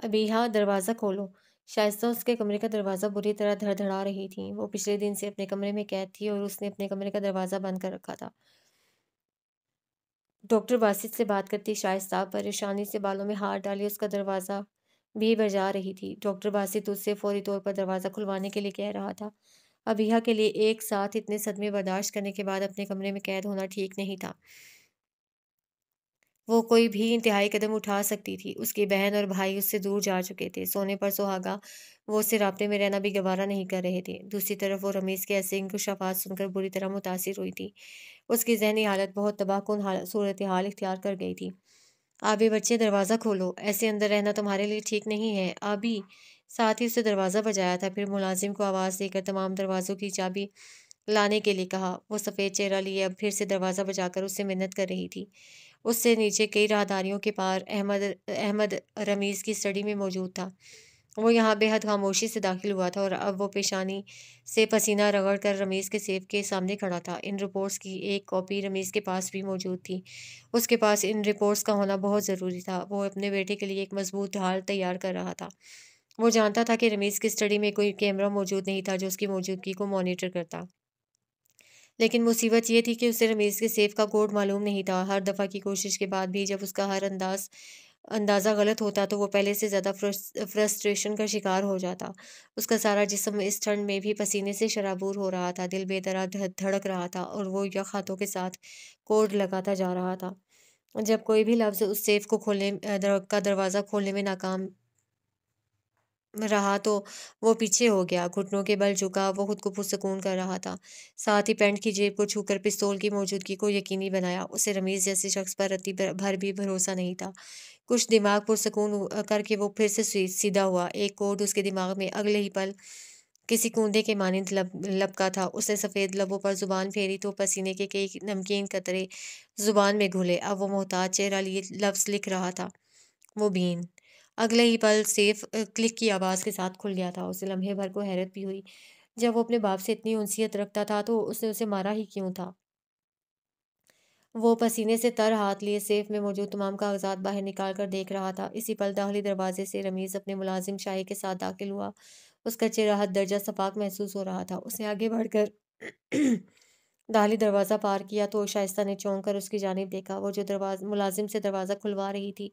ابیحا دروازہ کھولو۔ شائستہ اس کے کمرے کا دروازہ بری طرح دھڑدھڑا رہی تھی۔ وہ پچھلے دن سے اپنے کمرے میں قید تھی اور اس نے اپنے کمرے کا دروازہ بند کر رکھا تھا۔ ڈاکٹر باسط سے بات کرتی شائستہ پریشانی سے بالوں میں ہاتھ ڈالے اس کا دروازہ بھی بجا رہی تھی۔ ڈاکٹر باسط اس سے فوری طور پر دروازہ کھلوانے کے لیے کہہ رہا تھا۔ ابیحا کے لیے ایک ساتھ اتنے صدمے برداشت کرنے کے بعد اپنے کمرے میں قید ہونا ٹھیک نہیں تھا۔ وہ کوئی بھی انتہائی قدم اٹھا سکتی تھی۔ اس کی بہن اور بھائی اس سے دور جا چکے تھے۔ سونے پر سہاگا وہ اس سے رابطے میں رہنا بھی گوارا نہیں کر رہے تھے۔ دوسری طرف وہ رمیز کے ایسے انکشافات سن کر بری طرح متاثر ہوئی تھی۔ اس کی ذہنی حالت بہت تباہ کن صورتحال اختیار کر گئی تھی۔ آبی بچے دروازہ کھولو، ایسے اندر رہنا تمہارے لیے ٹھیک نہیں ہے، آبی۔ ساتھ ہی اسے دروازہ بجایا تھا، پھر ملازم کو آواز دے کر تمام دروازوں کی چابی لانے کے لیے کہا۔ وہ سفید چہرہ لیے اب پھر سے دروازہ بجا کر اس سے منت کر رہی تھی۔ اس سے نیچے کئی راہداریوں کے پار احمد رمیز کی اسٹڈی میں موجود تھا۔ وہ یہاں بے حد خاموشی سے داخل ہوا تھا اور اب وہ پیشانی سے پسینہ رگڑ کر رمیز کے سیف کے سامنے کھڑا تھا۔ ان رپورٹس کی ایک کاپی رمیز کے پاس بھی موجود تھی۔ اس کے پاس ان رپورٹس کا ہونا بہت ضروری تھا۔ وہ اپنے بیٹے کے لیے ایک مضبوط ڈھال تیار کر رہا تھا۔ وہ جانتا تھا کہ رمیز کی اسٹڈی میں کوئی کیمرہ موجود نہیں تھا جو اس کی موجودگی کو مانیٹر کرتا۔ لیکن مصیبت یہ تھی کہ اسے رمیز کے سیف کا کوڈ معلوم نہیں تھا۔ ہر دفعہ کی کوشش کے بعد بھی جب اس کا ہر اندازہ غلط ہوتا تو وہ پہلے سے زیادہ فرسٹریشن کا شکار ہو جاتا۔ اس کا سارا جسم اس ٹھنڈ میں بھی پسینے سے شرابور ہو رہا تھا، دل بے طرح دھڑک رہا تھا اور وہ یک ہاتھوں کے ساتھ کوڈ لگاتا جا رہا تھا۔ جب کوئی بھی لفظ اس سیف کو کا دروازہ کھولنے میں ناکام رہا تو وہ پیچھے ہو گیا، گھٹنوں کے بل جھکا۔ وہ خود کو پرسکون کر رہا تھا، ساتھ ہی پینٹ کی جیب کو چھو کر پستول کی موجودگی کو یقینی بنایا۔ اسے رمیز جیسے شخص پر رتی بھر بھی بھروسہ نہیں تھا۔ کچھ دماغ پرسکون کر کے وہ پھر سے سیدھا ہوا۔ ایک کوڈ اس کے دماغ میں اگلے ہی پل کسی کوندے کے مانند لپکا تھا۔ اس نے سفید لبوں پر زبان پھیری تو پسینے کے کئی نمکین قطرے زبان میں گھلے۔ اب وہ محتاط چہرہ لیے لفظ لکھ رہا تھا، مبین۔ اگلے ہی پل سیف کلک کی آواز کے ساتھ کھل گیا تھا۔ اسے لمحے بھر کو حیرت بھی ہوئی۔ جب وہ اپنے باپ سے اتنی انسیت رکھتا تھا تو اس نے اسے مارا ہی کیوں تھا؟ وہ پسینے سے تر ہاتھ لیے سیف میں موجود تمام کاغذات باہر نکال کر دیکھ رہا تھا۔ اسی پل داخلی دروازے سے رمیز اپنے ملازم شاہی کے ساتھ داخل ہوا۔ اس کا چہرہ حد درجہ صفاق محسوس ہو رہا تھا۔ اس نے آگے بڑھ کر داخلی دروازہ پار کیا تو شائستہ نے چونک کر اس کی جانب دیکھا۔ وہ جو ملازم سے دروازہ کھلوا رہی تھی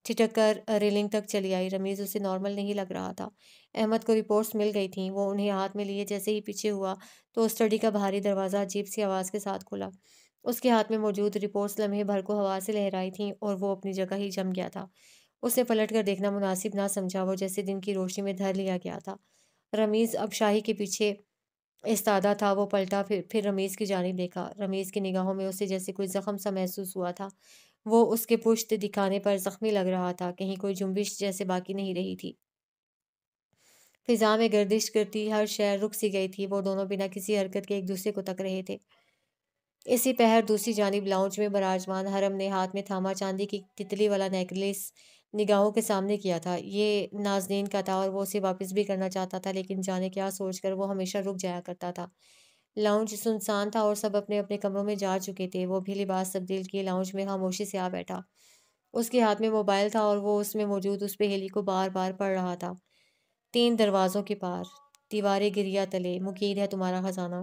ٹھٹک کر ریلنگ تک چلی آئی۔ رمیز اسے نارمل نہیں لگ رہا تھا۔ احمد کو رپورٹس مل گئی تھیں۔ وہ انہیں ہاتھ میں لیے جیسے ہی پیچھے ہوا تو اسٹڈی کا بھاری دروازہ عجیب سی آواز کے ساتھ کھلا۔ اس کے ہاتھ میں موجود رپورٹس لمحے بھر کو ہوا سے لہرائی تھیں اور وہ اپنی جگہ ہی جم گیا تھا۔ اس نے پلٹ کر دیکھنا مناسب نہ سمجھا، وہ جیسے دن کی روشنی میں دھر لیا گیا تھا۔ رمیز اب شاہی کے پیچھے ایستادہ تھا۔ وہ پلٹا، پھر رمیز کی جانب دیکھا۔ رمیز کی نگاہوں میں اسے جیسے کوئی زخم سا محسوس ہوا تھا۔ وہ اس کے پشت دکھانے پر زخمی لگ رہا تھا، کہیں کوئی جنبش جیسے باقی نہیں رہی تھی۔ فضا میں گردش کرتی ہر شے رک سی گئی تھی۔ وہ دونوں بنا کسی حرکت کے ایک دوسرے کو تک رہے تھے۔ اسی پہر دوسری جانب لاؤنج میں براجمان حرم نے ہاتھ میں تھاما چاندی کی تتلی والا نیکلیس نگاہوں کے سامنے کیا تھا۔ یہ نازنین کا تھا اور وہ اسے واپس بھی کرنا چاہتا تھا، لیکن جانے کیا سوچ کر وہ ہمیشہ رک جایا کرتا تھا۔ لاؤنج سنسان تھا اور سب اپنے اپنے کمروں میں جا چکے تھے۔ وہ بھی لباس تبدیل کیے لاؤنج میں خاموشی سے آ بیٹھا۔ اس کے ہاتھ میں موبائل تھا اور وہ اس میں موجود اس پہیلی کو بار بار پڑھ رہا تھا۔ 3 دروازوں کے پار، دیوارے گریا تلے، مقید ہے تمہارا خزانہ۔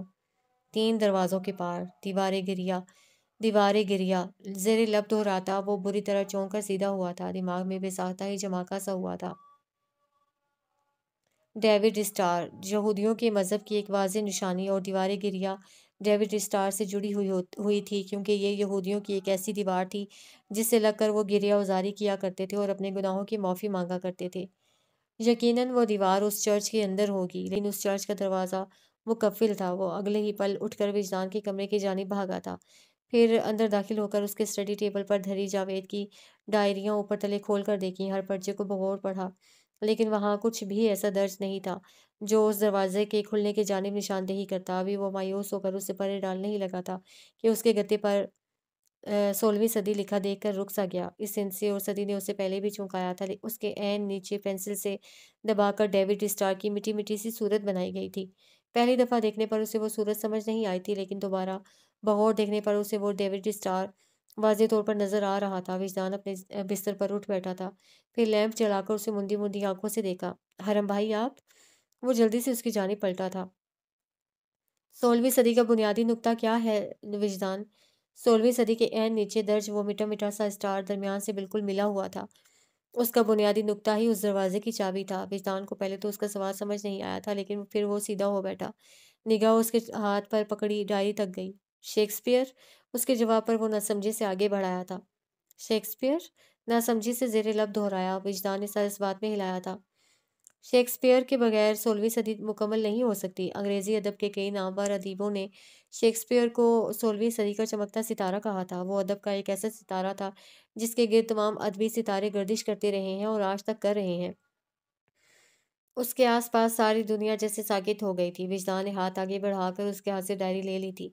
3 دروازوں کے پار، دیوارے گریا، زیر لب دہراتا۔ وہ بری طرح چونک کر سیدھا ہوا تھا۔ دماغ میں بے ساختہ ہی جماکا سا ہوا تھا۔ ڈیوڈ اسٹار، یہودیوں کے مذہب کی ایک واضح نشانی، اور دیوارے گریا ڈیوڈ اسٹار سے جڑی ہوئی تھی کیونکہ یہ یہودیوں کی ایک ایسی دیوار تھی جس سے لگ کر وہ گریہ وزاری کیا کرتے تھے اور اپنے گناہوں کی معافی مانگا کرتے تھے۔ یقیناً وہ دیوار اس چرچ کے اندر ہوگی، لیکن اس چرچ کا دروازہ مقفل تھا۔ وہ اگلے ہی پل اٹھ کر وجدان کے کمرے کی جانب بھاگا تھا، پھر اندر داخل ہو کر اس کے اسٹڈی ٹیبل پر دھری جاوید کی ڈائریاں اوپر تلے کھول کر دیکھیں۔ ہر پرچے کو بغور پڑھا، لیکن وہاں کچھ بھی ایسا درج نہیں تھا جو اس دروازے کے کھلنے کی جانب نشاندہی کرتا۔ ابھی وہ مایوس ہو کر اسے پرے ڈالنے ہی لگا تھا کہ اس کے گتے پر 16ویں صدی لکھا دیکھ کر رک سا گیا۔ اس ہند سے اور صدی نے اسے پہلے بھی چونکایا تھا۔ اس کے عین نیچے پینسل سے دبا کر ڈیوڈ اسٹار کی مٹی مٹی سی صورت بنائی گئی تھی۔ پہلی دفعہ دیکھنے پر اسے وہ صورت سمجھ نہیں آئی تھی، لیکن دوبارہ بغور دیکھنے پر اسے وہ ڈیوڈ اسٹار واضح طور پر نظر آ رہا تھا۔ وجدان اپنے بستر پر اٹھ بیٹھا تھا، پھر لیمپ جلا کر اسے مندی مندی آنکھوں سے دیکھا۔ حرم بھائی آپ؟ وہ جلدی سے اس کی جانب پلٹا تھا۔ 16ویں صدی کا بنیادی نقطہ کیا ہے وجدان؟ 16ویں صدی کے عین نیچے درج وہ مٹا مٹا سا اسٹار درمیان سے بالکل ملا ہوا تھا۔ اس کا بنیادی نقطہ ہی اس دروازے کی چابی تھا۔ وجدان کو پہلے تو اس کا سوال سمجھ نہیں آیا تھا، لیکن پھر وہ سیدھا ہو بیٹھا۔ نگاہ اس کے ہاتھ پر پکڑی ڈائری تک گئی۔ شیکسپیئر؟ اس کے جواب پر وہ ناسمجھی سے آگے بڑھایا تھا۔ شیکسپیئر؟ ناسمجھی سے زیر لب دہرایا۔ وجدان نے سر اس بات میں ہلایا تھا۔ شیکسپیئر کے بغیر 16ویں صدی مکمل نہیں ہو سکتی۔ انگریزی ادب کے کئی نامور ادیبوں نے شیکسپیئر کو 16ویں صدی کا چمکتا ستارہ کہا تھا۔ وہ ادب کا ایک ایسا ستارہ تھا جس کے گرد تمام ادبی ستارے گردش کرتے رہے ہیں اور آج تک کر رہے ہیں۔ اس کے آس پاس ساری دنیا جیسے ساکت ہو گئی تھی۔ وجدان نے ہاتھ آگے بڑھا کر اس کے ہاتھ سے ڈائری لے لی تھی،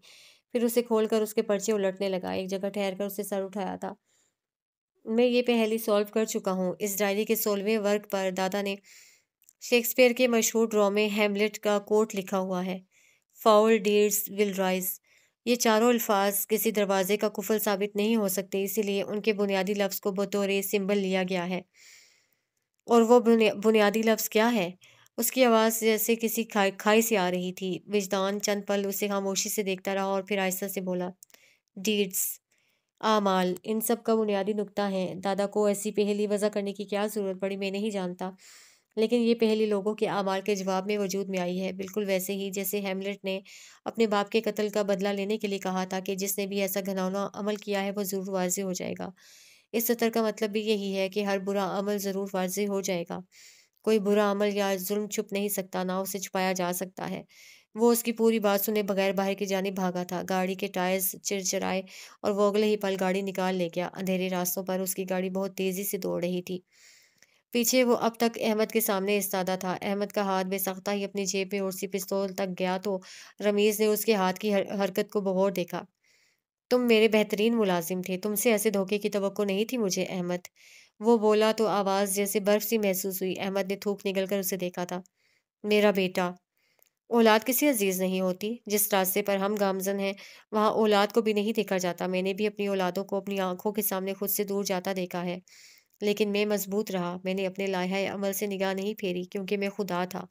پھر اسے کھول کر اس کے پرچے الٹنے لگا۔ ایک جگہ ٹھہر کر اسے سر اٹھایا تھا۔ میں یہ پہلی سالو کر چکا ہوں۔ اس ڈائری کے 16ویں ورق پر دادا نے شیکسپیئر کے مشہور ڈرامے ہیملیٹ کا کوٹ لکھا ہوا ہے، فاؤل ڈیڈز ول رائز۔ یہ چاروں الفاظ کسی دروازے کا قفل ثابت نہیں ہو سکتے، اسی لیے ان کے بنیادی لفظ کو بطور سمبل لیا گیا ہے۔ اور وہ بنیادی لفظ کیا ہے؟ اس کی آواز جیسے کسی کھائی سے آ رہی تھی۔ وجدان چند پل اسے خاموشی سے دیکھتا رہا اور پھر آہستہ سے بولا، ڈیڈز، اعمال، ان سب کا بنیادی نقطہ ہے۔ دادا کو ایسی پہیلی وضع کرنے کی کیا ضرورت پڑی میں نہیں جانتا، لیکن یہ پہیلی لوگوں کے اعمال کے جواب میں وجود میں آئی ہے، بالکل ویسے ہی جیسے ہیملیٹ نے اپنے باپ کے قتل کا بدلہ لینے کے لیے کہا تھا کہ جس نے بھی ایسا گھناؤنا عمل کیا ہے وہ ضرور واضح ہو جائے گا۔ اس سطر کا مطلب بھی یہی ہے کہ ہر برا عمل ضرور واضح ہو جائے گا۔ کوئی برا عمل یا ظلم چھپ نہیں سکتا، نہ اسے چھپایا جا سکتا ہے۔ وہ اس کی پوری بات سنے بغیر باہر کی جانب بھاگا تھا۔ گاڑی کے ٹائرز چرچرائے اور وہ اگلے ہی پل گاڑی نکال لے گیا۔ اندھیرے راستوں پر اس کی گاڑی بہت تیزی سے دوڑ رہی تھی۔ پیچھے وہ اب تک احمد کے سامنے ایستادہ تھا۔ احمد کا ہاتھ بے سختہ ہی اپنی جیب میں اڑسی پستول تک گیا تو رمیز نے اس کے ہاتھ کی حرکت کو بغور دیکھا۔ تم میرے بہترین ملازم تھے، تم سے ایسے دھوکے کی توقع نہیں تھی مجھے احمد۔ وہ بولا تو آواز جیسے برف سی محسوس ہوئی۔ احمد نے تھوک نگل کر اسے دیکھا تھا۔ میرا بیٹا، اولاد کسی عزیز نہیں ہوتی۔ جس راستے پر ہم گامزن ہیں وہاں اولاد کو بھی نہیں دیکھا جاتا۔ میں نے بھی اپنی اولادوں کو اپنی آنکھوں کے سامنے خود سے دور جاتا دیکھا ہے، لیکن میں مضبوط رہا۔ میں نے اپنے لائحہ عمل سے نگاہ نہیں پھیری کیونکہ میں خدا تھا،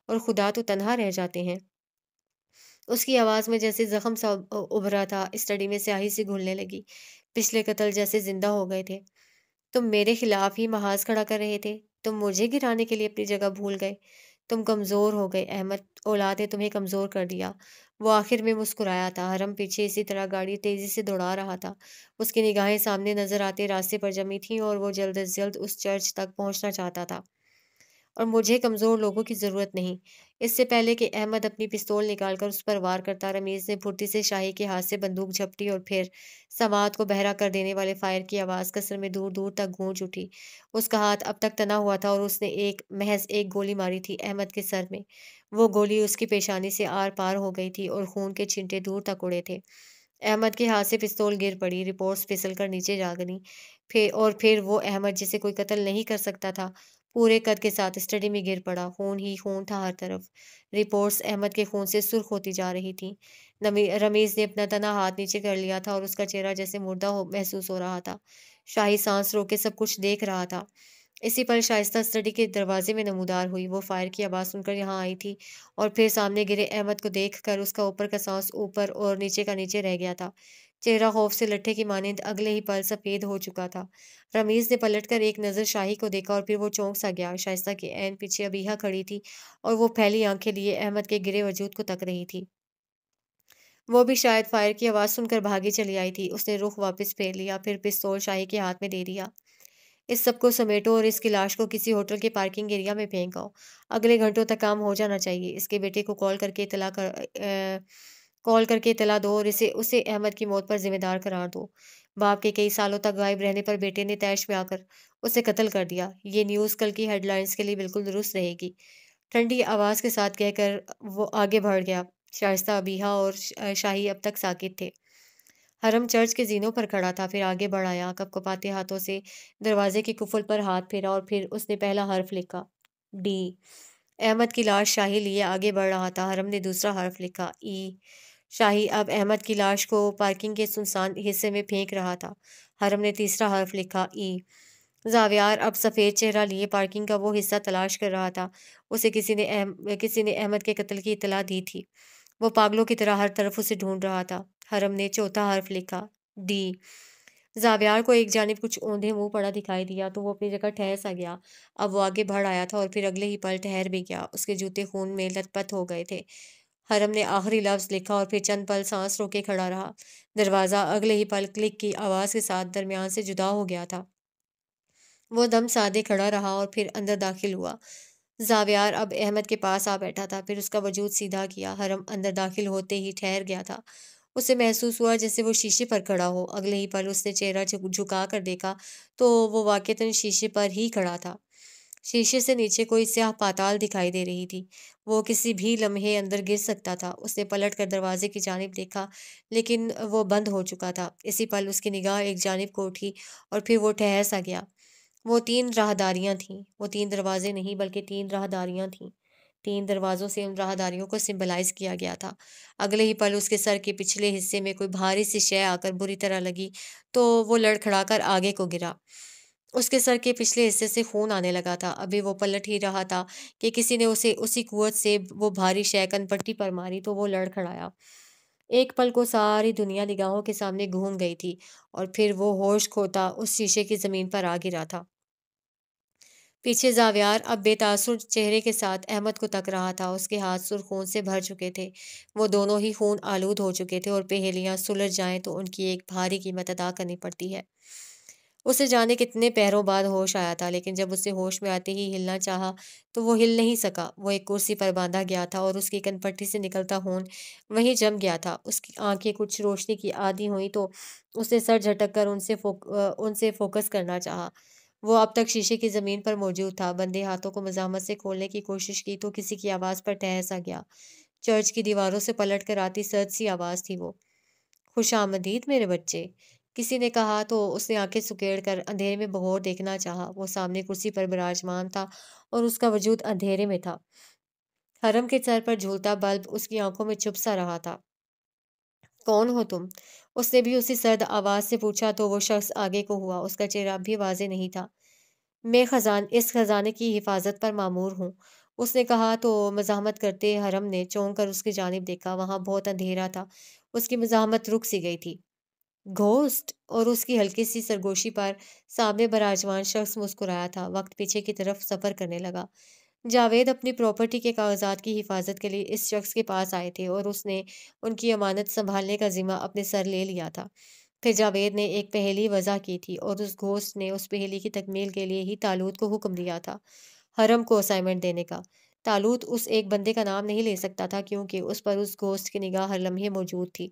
اور خدا تو تنہا رہ جاتے ہیں۔ اس کی آواز میں جیسے زخم سا ابھرا تھا۔ اسٹڈی میں سیاہی سی گھلنے لگی۔ پچھلے قتل جیسے زندہ ہو گئے تھے۔ تم میرے خلاف ہی محاذ کھڑا کر رہے تھے، تم مجھے گرانے کے لیے اپنی جگہ بھول گئے، تم کمزور ہو گئے احمد، اولاد نے تمہیں کمزور کر دیا۔ وہ آخر میں مسکرایا تھا۔ حرم پیچھے اسی طرح گاڑی تیزی سے دوڑا رہا تھا۔ اس کی نگاہیں سامنے نظر آتے راستے پر جمی تھیں اور وہ جلد از جلد اس چرچ تک پہنچنا چاہتا تھا۔ اور مجھے کمزور لوگوں کی ضرورت نہیں۔ اس سے پہلے کہ احمد اپنی پستول نکال کر اس پر وار کرتا، رمیز نے پھرتی سے شاہی کے ہاتھ سے بندوق جھپٹی اور پھر سماعت کو بہرا کر دینے والے فائر کی آواز قصر میں دور دور تک گونج اٹھی۔ اس کا ہاتھ اب تک تنا ہوا تھا اور اس نے محض ایک گولی ماری تھی احمد کے سر میں۔ وہ گولی اس کی پیشانی سے آر پار ہو گئی تھی اور خون کے چھینٹے دور تک اڑے تھے۔ احمد کے ہاتھ سے پستول گر پڑی، رپورٹس پھسل کر نیچے جا گریں، اور پھر وہ احمد جسے کوئی قتل نہیں کر سکتا تھا پورے قد کے ساتھ اسٹڈی میں گر پڑا۔ خون ہی خون تھا ہر طرف۔ رپورٹس احمد کے خون سے سرخ ہوتی جا رہی تھیں۔ رمیز نے اپنا تنا ہاتھ نیچے کر لیا تھا اور اس کا چہرہ جیسے مردہ محسوس ہو رہا تھا۔ شاہی سانس روکے سب کچھ دیکھ رہا تھا۔ اسی پل شائستہ اسٹڈی کے دروازے میں نمودار ہوئی۔ وہ فائر کی آواز سن کر یہاں آئی تھی اور پھر سامنے گرے احمد کو دیکھ کر اس کا اوپر کا سانس اوپر اور نیچے کا نیچے رہ گیا تھا۔ چہرہ خوف سے لٹھے کی مانند اگلے ہی پل سفید ہو چکا تھا۔ رمیز نے پلٹ کر ایک نظر شاہی کو دیکھا اور پھر وہ چونک سا گیا۔ شائستہ کے عین پیچھے ابیحہ کھڑی تھی اور وہ پھیلی آنکھیں لیے احمد کے گرے وجود کو تک رہی تھی۔ وہ بھی شاید فائر کی آواز سن کر بھاگی چلی آئی تھی۔ اس نے رخ واپس پھیر لیا، پھر پستول شاہی کے ہاتھ میں دے دیا۔ اس سب کو سمیٹو اور اس کی لاش کو کسی ہوٹل کے پارکنگ ایریا میں پھینک آؤ۔ اگلے گھنٹوں تک کام ہو جانا چاہیے۔ اس کے بیٹے کو کال کر کے اطلاع دو اور اسے احمد کی موت پر ذمہ دار قرار دو۔ باپ کے کئی سالوں تک غائب رہنے پر بیٹے نے طیش میں آ کر اسے قتل کر دیا۔ یہ نیوز کل کی ہیڈ لائنز کے لیے بالکل درست رہے گی۔ ٹھنڈی آواز کے ساتھ کہہ کر وہ آگے بڑھ گیا۔ شائستہ، ابیحہ اور شاہی اب تک ساکت تھے۔ حرم چرچ کے زینوں پر کھڑا تھا، پھر آگے بڑھایا، کپکپاتے ہاتھوں سے دروازے کے قفل پر ہاتھ پھیرا اور پھر اس نے پہلا حرف لکھا، ڈی۔ احمد کی لاش شاہی لیے آگے بڑھ رہا تھا۔ حرم نے دوسرا حرف لکھا، ای۔ شاہی اب احمد کی لاش کو پارکنگ کے سنسان حصے میں پھینک رہا تھا۔ حرم نے تیسرا حرف لکھا، ای۔ زاویار اب سفید چہرہ لیے پارکنگ کا وہ حصہ تلاش کر رہا تھا۔ اسے کسی نے احمد کے قتل کی اطلاع دی تھی۔ وہ پاگلوں کی طرح ہر طرف اسے ڈھونڈ رہا تھا۔ حرم نے چوتھا حرف لکھا، ڈی۔ زاویار کو ایک جانب کچھ اوندھے منہ پڑا دکھائی دیا تو وہ اپنی جگہ ٹھہر سا گیا۔ اب وہ آگے بڑھ آیا تھا اور پھر اگلے ہی پل ٹھہر بھی گیا۔ اس کے جوتے خون میں لت پت ہو گئے تھے۔ حرم نے آخری لفظ لکھا اور پھر چند پل سانس روکے کھڑا رہا۔ دروازہ اگلے ہی پل کلک کی آواز کے ساتھ درمیان سے جدا ہو گیا تھا۔ وہ دم سادے کھڑا رہا اور پھر اندر داخل ہوا۔ زاویار اب احمد کے پاس آ بیٹھا تھا، پھر اس کا وجود سیدھا کیا۔ حرم اندر داخل ہوتے ہی ٹھہر گیا تھا۔ اسے محسوس ہوا جیسے وہ شیشے پر کھڑا ہو۔ اگلے ہی پل اس نے چہرہ جھکا کر دیکھا تو وہ واقعتاً شیشے پر ہی کھڑا تھا۔ شیشے سے نیچے کوئی سیاہ پاتال دکھائی دے رہی تھی۔ وہ کسی بھی لمحے اندر گر سکتا تھا۔ اس نے پلٹ کر دروازے کی جانب دیکھا لیکن وہ بند ہو چکا تھا۔ اسی پل اس کی نگاہ ایک جانب کو اٹھی اور پھر وہ ٹھہر سا گیا۔ وہ 3 راہداریاں تھیں۔ وہ 3 دروازے نہیں بلکہ 3 راہداریاں تھیں۔ 3 دروازوں سے ان راہداریوں کو سمبلائز کیا گیا تھا۔ اگلے ہی پل اس کے سر کے پچھلے حصے میں کوئی بھاری سی شے آ کر بری طرح لگی تو وہ لڑکھڑا کر آگے کو گرا۔ اس کے سر کے پچھلے حصے سے خون آنے لگا تھا۔ ابھی وہ پلٹ ہی رہا تھا کہ کسی نے اسے اسی قوت سے وہ بھاری شے کن پٹی پر ماری تو وہ لڑکھڑایا۔ ایک پل کو ساری دنیا نگاہوں کے سامنے گھوم گئی تھی اور پھر وہ ہوش کھوتا اس شیشے کی زمین پر آ گرا تھا۔ پیچھے زاویار اب بے تاثر چہرے کے ساتھ احمد کو تک رہا تھا۔ اس کے ہاتھ سرخ خون سے بھر چکے تھے۔ وہ دونوں ہی خون آلود ہو چکے تھے اور پہیلیاں سلجھ جائیں تو ان کی ایک بھاری قیمت ادا کرنی پڑتی ہے۔ اسے جانے کتنے پہروں بعد ہوش آیا تھا، لیکن جب اسے ہوش میں آتے ہی ہلنا چاہا تو وہ ہل نہیں سکا۔ وہ ایک کرسی پر باندھا گیا تھا اور اس کی کن پٹی سے نکلتا خون وہیں جم گیا تھا۔ اس کی آنکھیں کچھ روشنی کی عادی ہوئیں تو اس نے سر جھٹک کر ان سے فوکس کرنا چاہا۔ وہ اب تک شیشے کی زمین پر موجود تھا۔ بندے ہاتھوں کو مزاحمت سے کھولنے کی کوشش کی تو کسی کی آواز پر ٹھہر سا گیا۔ چرچ کی دیواروں سے پلٹ کر آتی سرد سی آواز تھی وہ۔ خوش آمدید میرے بچے، کسی نے کہا تو اس نے آنکھیں سکیڑ کر اندھیرے میں بغور دیکھنا چاہا۔ وہ سامنے کرسی پر براجمان تھا اور اس کا وجود اندھیرے میں تھا۔ حرم کے سر پر جھولتا بلب اس کی آنکھوں میں چپ سا رہا تھا۔ کون ہو تم؟ اس نے بھی اسی سرد آواز سے پوچھا تو وہ شخص آگے کو ہوا۔ اس کا چہرہ اب بھی واضح نہیں تھا۔ میں اس خزانے کی حفاظت پر مامور ہوں، اس نے کہا تو مزاحمت کرتے حرم نے چونک کر اس کی جانب دیکھا۔ وہاں بہت اندھیرا تھا۔ اس کی مزاحمت رک سی گئی تھی۔ گھوسٹ؟ اور اس کی ہلکی سی سرگوشی پر سامنے براجمان شخص مسکرایا تھا۔ وقت پیچھے کی طرف سفر کرنے لگا۔ جاوید اپنی پراپرٹی کے کاغذات کی حفاظت کے لیے اس شخص کے پاس آئے تھے اور اس نے ان کی امانت سنبھالنے کا ذمہ اپنے سر لے لیا تھا۔ پھر جاوید نے ایک پہیلی وضع کی تھی اور اس گھوسٹ نے اس پہیلی کی تکمیل کے لیے ہی طالوت کو حکم دیا تھا حرم کو اسائنمنٹ دینے کا۔ طالوت اس ایک بندے کا نام نہیں لے سکتا تھا کیونکہ اس پر اس گھوسٹ کی نگاہ ہر لمحے موجود تھی۔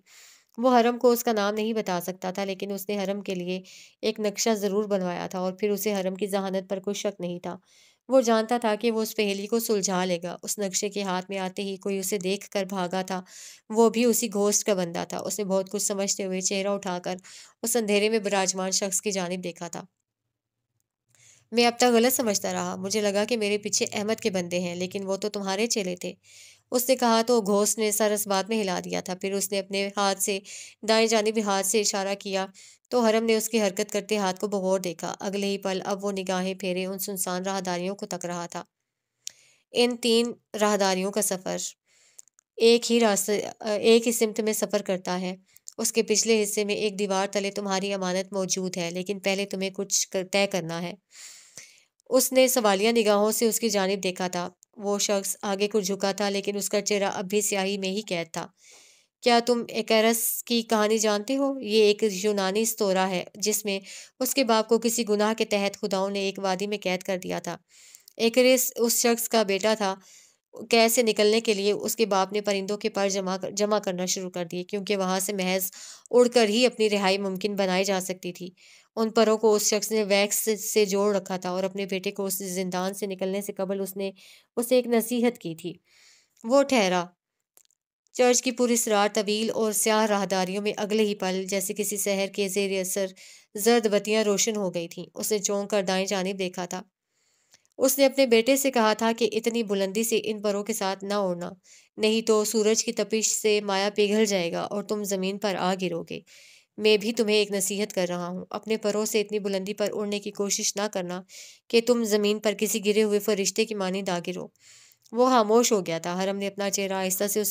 وہ حرم کو اس کا نام نہیں بتا سکتا تھا، لیکن اس نے حرم کے لیے ایک نقشہ ضرور بنوایا تھا اور پھر اسے حرم کی ذہانت پر کوئی شک نہیں تھا۔ وہ جانتا تھا کہ وہ اس پہیلی کو سلجھا لے گا۔ اس نقشے کے ہاتھ میں آتے ہی کوئی اسے دیکھ کر بھاگا تھا، وہ بھی اسی گھوسٹ کا بندہ تھا۔ اس نے بہت کچھ سمجھتے ہوئے چہرہ اٹھا کر اس اندھیرے میں براجمان شخص کی جانب دیکھا تھا۔ میں اب تک غلط سمجھتا رہا، مجھے لگا کہ میرے پیچھے احمد کے بندے ہیں، لیکن وہ تو تمہارے چیلے تھے، اس نے کہا تو گھوسٹ نے سر اس بات میں ہلا دیا تھا۔ پھر اس نے اپنے ہاتھ سے دائیں جانبی ہاتھ سے اشارہ کیا تو حرم نے اس کی حرکت کرتے ہاتھ کو بغور دیکھا۔ اگلے ہی پل اب وہ نگاہیں پھیرے ان سنسان راہداریوں کو تک رہا تھا۔ ان 3 راہداریوں کا سفر ایک ہی سمت میں سفر کرتا ہے۔ اس کے پچھلے حصے میں ایک دیوار تلے تمہاری امانت موجود ہے، لیکن پہلے تمہیں کچھ طے کرنا ہے۔ اس نے سوالیہ نگاہوں سے اس کی جانب دیکھا تھا۔ وہ شخص آگے کو جھکا تھا لیکن اس کا چہرہ اب بھی سیاہی میں ہی قید تھا۔ کیا تم ایکیرس کی کہانی جانتے ہو؟ یہ ایک یونانی اسطورہ ہے جس میں اس کے باپ کو کسی گناہ کے تحت خداؤں نے ایک وادی میں قید کر دیا تھا۔ ایکیرس اس شخص کا بیٹا تھا۔ قید سے نکلنے کے لیے اس کے باپ نے پرندوں کے پر جمع کرنا شروع کر دیے کیونکہ وہاں سے محض اڑ کر ہی اپنی رہائی ممکن بنائی جا سکتی تھی۔ ان پروں کو اس شخص نے ویکس سے جوڑ رکھا تھا اور اپنے بیٹے کو اس زندان سے نکلنے سے قبل اس نے اسے ایک نصیحت کی تھی۔ وہ ٹھہرا۔ چرچ کی پوری اسرار طویل اور سیاہ راہداریوں میں اگلے ہی پل جیسے کسی سحر کے زیر اثر زرد بتیاں روشن ہو گئی تھیں۔ اس نے چونک کر دائیں جانب دیکھا تھا۔ اس نے اپنے بیٹے سے کہا تھا کہ اتنی بلندی سے ان پروں کے ساتھ نہ اڑنا، نہیں تو سورج کی تپش سے مایا پگھل جائے گا اور تم زمین پر آ گرو گے۔ میں بھی تمہیں ایک نصیحت کر رہا ہوں، اپنے پروں سے اتنی بلندی پر اڑنے کی کوشش نہ کرنا کہ تم زمین پر کسی گرے ہوئے فرشتے کی مانند آ گرو۔ وہ خاموش ہو گیا تھا۔ حرم نے اپنا چہرہ آہستہ سے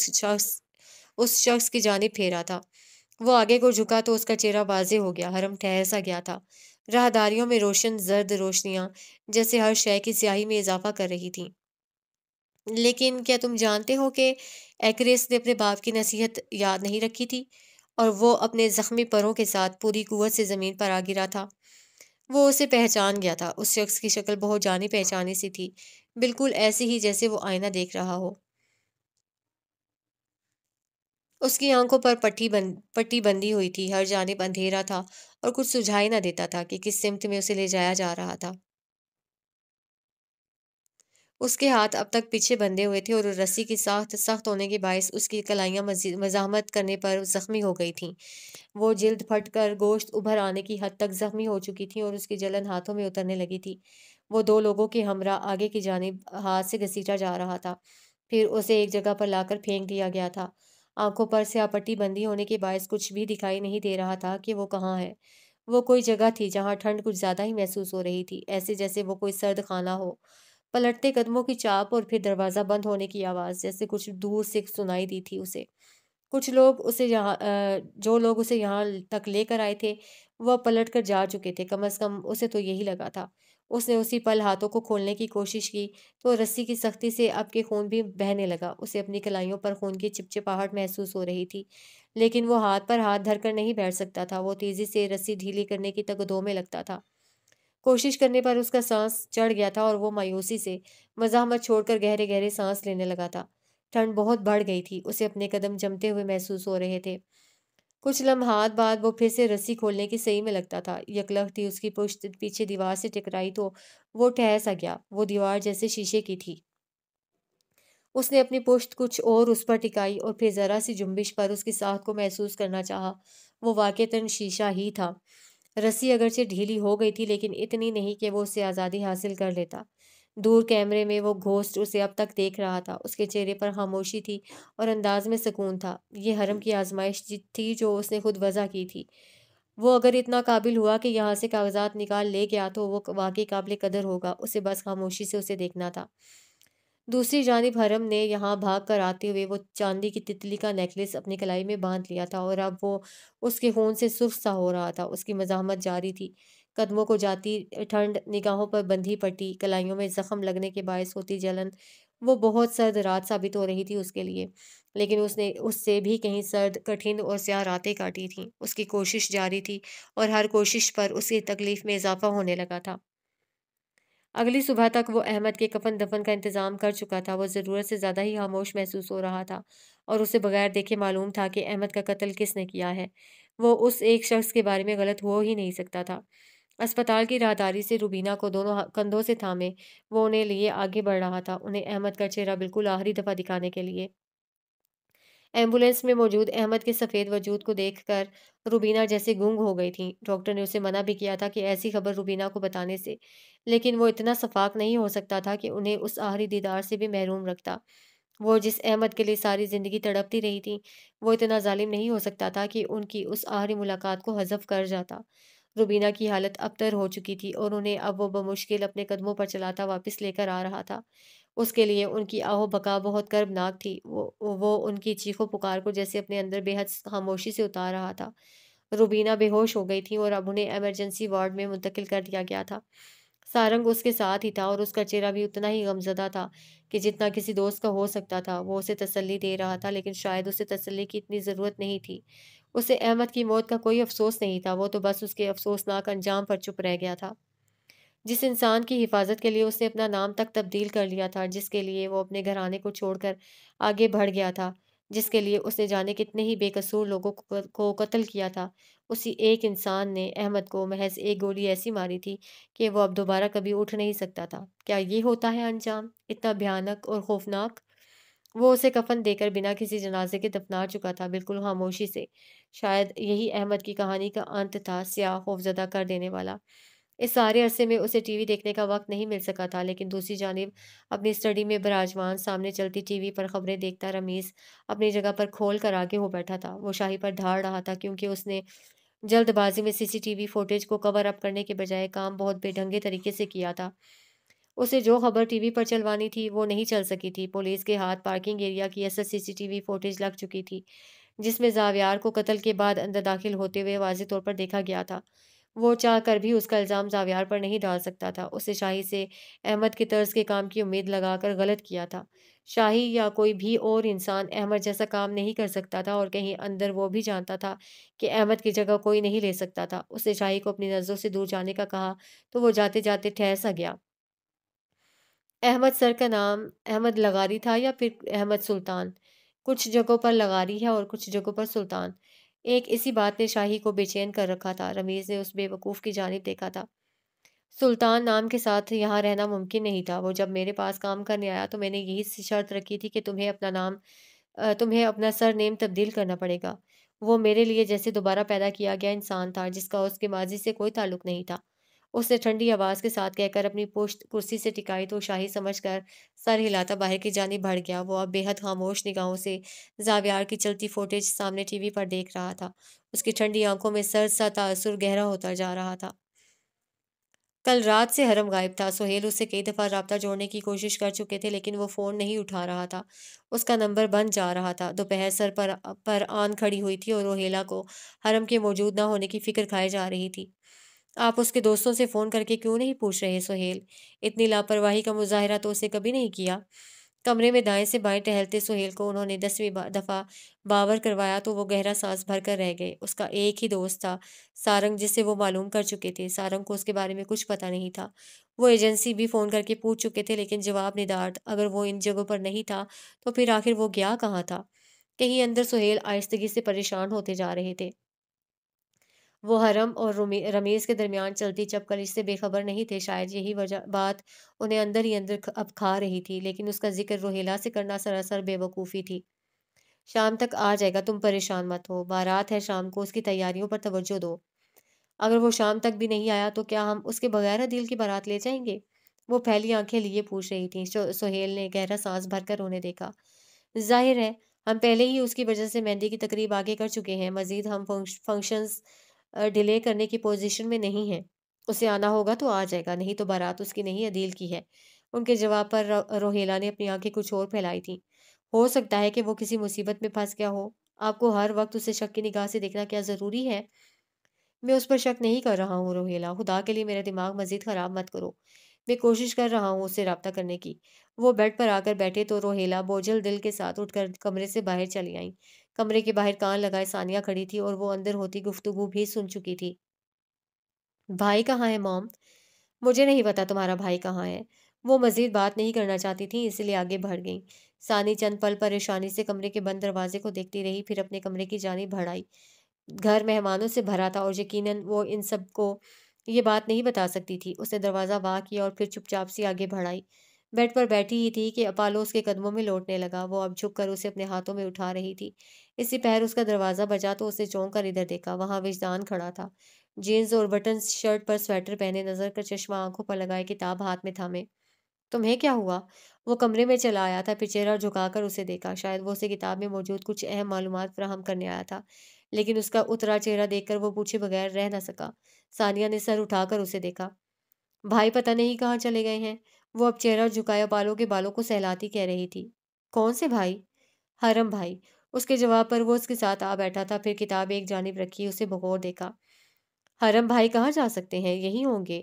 اس شخص کی جانب پھیرا تھا۔ وہ آگے کو جھکا تو اس کا چہرہ واضح ہو گیا۔ حرم ٹھہر سا گیا تھا۔ راہداریوں میں روشن زرد روشنیاں جیسے ہر شے کی سیاہی میں اضافہ کر رہی تھیں۔ لیکن کیا تم جانتے ہو کہ ایکریس نے اپنے باپ کی نصیحت یاد نہیں رکھی تھی اور وہ اپنے زخمی پروں کے ساتھ پوری قوت سے زمین پر آ گرا تھا؟ وہ اسے پہچان گیا تھا۔ اس شخص کی شکل بہت جانی پہچانی سی تھی، بالکل ایسی ہی جیسے وہ آئینہ دیکھ رہا ہو۔ اس کی آنکھوں پر پٹی بندھی ہوئی تھی، ہر جانب اندھیرا تھا اور کچھ سجھائی نہ دیتا تھا کہ کس سمت میں اسے لے جایا جا رہا تھا۔ اس کے ہاتھ اب تک پیچھے بندھے ہوئے تھے اور رسی کی سخت ہونے کے باعث اس کی کلائیاں مزاحمت کرنے پر زخمی ہو گئی تھیں۔ وہ جلد پھٹ کر گوشت ابھر آنے کی حد تک زخمی ہو چکی تھی اور اس کی جلن ہاتھوں میں اترنے لگی تھی۔ وہ دو لوگوں کے ہمراہ آگے کی جانب ہاتھ سے گھسیٹا جا رہا تھا، پھر اسے ایک جگہ پر لا کر پھینک دیا گیا تھا۔ آنکھوں پر سیاہ پٹی بندھی ہونے کے باعث کچھ بھی دکھائی نہیں دے رہا تھا کہ وہ کہاں ہے۔ وہ کوئی جگہ تھی جہاں ٹھنڈ کچھ زیادہ ہی محسوس ہو رہی تھی، ایسے جیسے وہ کوئی سرد خانہ ہو۔ پلٹتے قدموں کی چاپ اور پھر دروازہ بند ہونے کی آواز جیسے کچھ دور سے سنائی دی تھی اسے۔ جو لوگ اسے یہاں تک لے کر آئے تھے وہ اب پلٹ کر جا چکے تھے، کم از کم اسے تو یہی لگا تھا۔ اس نے اسی پل ہاتھوں کو کھولنے کی کوشش کی تو رسی کی سختی سے اب کے خون بھی بہنے لگا۔ اسے اپنی کلائیوں پر خون کی چپچپاہٹ محسوس ہو رہی تھی، لیکن وہ ہاتھ پر ہاتھ دھر کر نہیں بیٹھ سکتا تھا۔ وہ تیزی سے رسی ڈھیلی کرنے کی تگدو میں لگتا تھا۔ کوشش کرنے پر اس کا سانس چڑھ گیا تھا اور وہ مایوسی سے مزاحمت چھوڑ کر گہرے گہرے سانس لینے لگا تھا۔ ٹھنڈ بہت بڑھ گئی تھی، اسے اپنے قدم جمتے ہوئے محسوس ہو رہے تھے۔ کچھ لمحات بعد وہ پھر سے رسی کھولنے کی صحیح میں لگتا تھا۔ یکلختی اس کی پشت پیچھے دیوار سے ٹکرائی تو وہ ٹھہر سا گیا۔ وہ دیوار جیسے شیشے کی تھی۔ اس نے اپنی پشت کچھ اور اس پر ٹکائی اور پھر ذرا سی جنبش پر اس کی ساکھ کو محسوس کرنا چاہا۔ وہ واقعتاً شیشہ ہی تھا۔ رسی اگرچہ ڈھیلی ہو گئی تھی لیکن اتنی نہیں کہ وہ اس سے آزادی حاصل کر لیتا۔ دور کیمرے میں وہ گھوسٹ اسے اب تک دیکھ رہا تھا۔ اس کے چہرے پر خاموشی تھی اور انداز میں سکون تھا۔ یہ حرم کی آزمائش تھی جو اس نے خود وضع کی تھی۔ وہ اگر اتنا قابل ہوا کہ یہاں سے کاغذات نکال لے گیا تو وہ واقعی قابل قدر ہوگا۔ اسے بس خاموشی سے اسے دیکھنا تھا۔ دوسری جانب حرم نے یہاں بھاگ کر آتے ہوئے وہ چاندی کی تتلی کا نیکلس اپنی کلائی میں باندھ لیا تھا اور اب وہ اس کے خون سے سرخ سا ہو رہا تھا۔ اس کی مزاحمت جاری تھی۔ قدموں کو جاتی ٹھنڈ، نگاہوں پر بندھی پٹی، کلائیوں میں زخم لگنے کے باعث ہوتی جلن، وہ بہت سرد رات ثابت ہو رہی تھی اس کے لیے، لیکن اس نے اس سے بھی کہیں سرد، کٹھن اور سیاہ راتیں کاٹی تھیں۔ اس کی کوشش جاری تھی اور ہر کوشش پر اس کی تکلیف میں اضافہ ہونے لگا تھا۔ اگلی صبح تک وہ احمد کے کفن دفن کا انتظام کر چکا تھا۔ وہ ضرورت سے زیادہ ہی خاموش محسوس ہو رہا تھا اور اسے بغیر دیکھے معلوم تھا کہ احمد کا قتل کس نے کیا ہے۔ وہ اس ایک شخص کے بارے میں غلط ہو ہی نہیں سکتا تھا۔ اسپتال کی راہداری سے روبینہ کو دونوں کندھوں سے تھامے وہ انہیں لیے آگے بڑھ رہا تھا، انہیں احمد کا چہرہ بالکل آخری دفعہ دکھانے کے لیے۔ ایمبولینس میں موجود احمد کے سفید وجود کو دیکھ کر روبینہ جیسے گنگ ہو گئی تھی۔ ڈاکٹر نے اسے منع بھی کیا تھا کہ ایسی خبر روبینہ کو بتانے سے، لیکن وہ اتنا شفاق نہیں ہو سکتا تھا کہ انہیں اس آخری دیدار سے بھی محروم رکھتا۔ وہ جس احمد کے لیے ساری زندگی تڑپتی رہی تھی، وہ اتنا ظالم نہیں ہو سکتا تھا کہ ان کی اس آخری ملاقات کو حذف کر جاتا۔ روبینہ کی حالت ابتر ہو چکی تھی اور انہیں اب وہ بمشکل اپنے قدموں پر چلاتا واپس لے کر آ رہا تھا۔ اس کے لیے ان کی آہو بکا بہت کربناک تھی۔ وہ ان کی چیخو پکار کو جیسے اپنے اندر بے حد خاموشی سے اتار رہا تھا۔ روبینہ بے ہوش ہو گئی تھی اور اب انہیں ایمرجنسی وارڈ میں منتقل کر دیا گیا تھا۔ سارنگ اس کے ساتھ ہی تھا اور اس کا چہرہ بھی اتنا ہی غمزدہ تھا کہ جتنا کسی دوست کا ہو سکتا تھا۔ وہ اسے تسلی دے رہا تھا لیکن شاید اسے تسلی کی اتنی ضرورت نہیں تھی۔ اسے احمد کی موت کا کوئی افسوس نہیں تھا، وہ تو بس اس کے افسوسناک انجام پر چپ رہ گیا تھا۔ جس انسان کی حفاظت کے لیے اس نے اپنا نام تک تبدیل کر لیا تھا، جس کے لیے وہ اپنے گھرانے کو چھوڑ کر آگے بڑھ گیا تھا، جس کے لیے اس نے جانے کتنے ہی بے قصور لوگوں کو قتل کیا تھا، اسی ایک انسان نے احمد کو محض ایک گولی ایسی ماری تھی کہ وہ اب دوبارہ کبھی اٹھ نہیں سکتا تھا۔ کیا یہ ہوتا ہے انجام، اتنا بھیانک اور خوفناک؟ وہ اسے کفن دے کر بنا کسی جنازے کے دفنا چکا تھا، بالکل خاموشی سے۔ شاید یہی احمد کی کہانی کا انت تھا، سیاہ، خوفزدہ کر دینے والا۔ اس سارے عرصے میں اسے ٹی وی دیکھنے کا وقت نہیں مل سکا تھا، لیکن دوسری جانب اپنی اسٹڈی میں براجمان سامنے چلتی ٹی وی پر خبریں دیکھتا رمیز اپنی جگہ پر کھول کر آگے ہو بیٹھا تھا۔ وہ شاہی پر دھاڑ رہا تھا کیونکہ اس نے جلد بازی میں سی سی ٹی وی فوٹیج کو کور اپ کرنے کے بجائے کام بہت بے ڈھنگے طریقے سے کیا تھا۔ اسے جو خبر ٹی وی پر چلوانی تھی وہ نہیں چل سکی تھی۔ پولیس کے ہاتھ پارکنگ ایریا کی اصل سی سی ٹی وی فوٹیج لگ چکی تھی، جس میں زاویار کو قتل کے بعد اندر داخل ہوتے ہوئے واضح طور پر دیکھا گیا تھا۔ وہ چاہ کر بھی اس کا الزام زاویار پر نہیں ڈال سکتا تھا۔ اسے شاہی سے احمد کے طرز کے کام کی امید لگا کر غلط کیا تھا۔ شاہی یا کوئی بھی اور انسان احمد جیسا کام نہیں کر سکتا تھا، اور کہیں اندر وہ بھی جانتا تھا کہ احمد کی جگہ کوئی نہیں لے سکتا تھا۔ اس نے شاہی کو اپنی نظروں سے دور جانے کا کہا تو وہ جاتے جاتے ٹھہر سا گیا۔ احمد سر کا نام احمد لغاری تھا یا پھر احمد سلطان؟ کچھ جگہوں پر لغاری ہے اور کچھ جگہوں پر سلطان۔ ایک اسی بات نے شاہی کو بے چین کر رکھا تھا۔ رمیز نے اس بے وقوف کی جانب دیکھا تھا۔ سلطان نام کے ساتھ یہاں رہنا ممکن نہیں تھا۔ وہ جب میرے پاس کام کرنے آیا تو میں نے یہی شرط رکھی تھی کہ تمہیں اپنا سر نیم تبدیل کرنا پڑے گا۔ وہ میرے لیے جیسے دوبارہ پیدا کیا گیا انسان تھا جس کا اس کے ماضی سے کوئی تعلق نہیں تھا۔ اس نے ٹھنڈی آواز کے ساتھ کہہ کر اپنی پشت کرسی سے ٹکائی تو شاہی سمجھ کر سر ہلاتا باہر کی جانب بڑھ گیا۔ وہ اب بے حد خاموش نگاہوں سے زاویار کی چلتی فوٹیج سامنے ٹی وی پر دیکھ رہا تھا۔ اس کی ٹھنڈی آنکھوں میں سرد سا تاثر گہرا ہوتا جا رہا تھا۔ کل رات سے حرم غائب تھا۔ سہیل اس سے کئی دفعہ رابطہ جوڑنے کی کوشش کر چکے تھے لیکن وہ فون نہیں اٹھا رہا تھا۔ اس کا نمبر بند جا رہا تھا۔ دوپہر سر پر آن کھڑی ہوئی تھی اور روہیلہ کو حرم کے موجود نہ ہونے کی فکر کھائے جا رہی تھی۔ آپ اس کے دوستوں سے فون کر کے کیوں نہیں پوچھ رہے سہیل؟ اتنی لاپرواہی کا مظاہرہ تو اسے کبھی نہیں کیا۔ کمرے میں دائیں سے بائیں ٹہلتے سہیل کو انہوں نے 10ویں دفعہ باور کروایا تو وہ گہرا سانس بھر کر رہ گئے۔ اس کا ایک ہی دوست تھا سارنگ، جس سے وہ معلوم کر چکے تھے۔ سارنگ کو اس کے بارے میں کچھ پتہ نہیں تھا۔ وہ ایجنسی بھی فون کر کے پوچھ چکے تھے لیکن جواب ندارد۔ اگر وہ ان جگہوں پر نہیں تھا تو پھر آخر وہ گیا کہاں تھا؟ کہیں اندر سہیل آہستگی سے پریشان ہوتے جا رہے تھے۔ وہ حرم اور رمیز کے درمیان چلتی چپکلش سے بے خبر نہیں تھے۔ شاید یہی بات انہیں اندر ہی اندر اب کھا رہی تھی، لیکن اس کا ذکر روہیلہ سے کرنا سراسر بے وقوفی تھی۔ شام تک آ جائے گا، تم پریشان مت ہو۔ بارات ہے شام کو، اس کی تیاریوں پر توجہ دو۔ اگر وہ شام تک بھی نہیں آیا تو کیا ہم اس کے بغیر عدیل کی بارات لے جائیں گے؟ وہ پھیلی آنکھیں لیے پوچھ رہی تھی۔ سہیل نے گہرا سانس بھر کر انہیں دیکھا۔ ظاہر ہے ہم پہلے ہی اس کی وجہ سے مہندی کی تقریب آگے کر چکے ہیں۔ مزید ہم فنکشنز ڈیلے کرنے کی پوزیشن میں نہیں ہیں۔ اسے آنا ہوگا تو آ جائے گا، نہیں تو بارات اس کی نہیں عدیل کی ہے۔ ان کے جواب پر روہیلہ نے اپنی آنکھیں کچھ اور پھیلائی تھیں۔ ہو سکتا ہے کہ وہ کسی مصیبت میں پھنس گیا ہو۔ آپ کو ہر وقت اسے شک کی نگاہ سے دیکھنا کیا ضروری ہے؟ میں اس پر شک نہیں کر رہا ہوں روہیلہ، خدا کے لیے میرا دماغ مزید خراب مت کرو۔ میں کوشش کر رہا ہوں اس سے رابطہ کرنے کی۔ وہ بیڈ پر آ کر بیٹھے تو روہیلہ بوجھل دل کے ساتھ اٹھ کر کمرے سے باہر چلی آئیں۔ کمرے کے باہر کان لگائے ثانیہ کھڑی تھی اور وہ اندر ہوتی گفتگو بھی سن چکی تھی۔ بھائی کہاں ہے موم؟ مجھے نہیں پتا تمہارا بھائی کہاں ہے۔ وہ مزید بات نہیں کرنا چاہتی تھیں اس لیے آگے بڑھ گئیں۔ ثانی چند پل پریشانی سے کمرے کے بند دروازے کو دیکھتی رہی، پھر اپنے کمرے کی جانب بڑھ آئی۔ گھر مہمانوں سے بھرا تھا اور یقیناً وہ ان سب کو یہ بات نہیں بتا سکتی تھی۔ اس نے دروازہ وا کیا اور پھر چپ چاپ سی آگے بڑھ آئی۔ بیڈ پر بیٹھی ہی تھی کہ اپالو اس کے قدموں میں لوٹنے لگا۔ وہ اب جھک کر اسے اپنے ہاتھوں میں اٹھا رہی تھی۔ اسی پہر اس کا دروازہ بجا تو اسے چونک کر ادھر دیکھا۔ وہاں وجدان کھڑا تھا، جینز اور بٹن شرٹ پر سویٹر پہنے، نظر کر چشمہ آنکھوں پر لگائے، کتاب ہاتھ میں تھامے۔ تمہیں کیا ہوا؟ وہ کمرے میں چلا آیا تھا، پھر چہرہ جھکا کر اسے دیکھا۔ شاید وہ اسے کتاب میں موجود کچھ اہم معلومات فراہم کرنے آیا تھا، لیکن اس کا اترا چہرہ دیکھ کر وہ پوچھے بغیر رہ نہ سکا۔ ثانیہ نے سر اٹھا کر اسے دیکھا۔ بھائی پتہ نہیں کہاں چلے گئے ہیں؟ وہ اب چہرہ جھکایا بالوں کے بالوں کو سہلاتی کہہ رہی تھی۔ کون سے بھائی؟ حرم بھائی۔ اس کے جواب پر وہ اس کے ساتھ آ بیٹھا تھا، پھر کتاب ایک جانب رکھی، اسے بغور دیکھا۔ حرم بھائی کہاں جا سکتے ہیں؟ یہی ہوں گے۔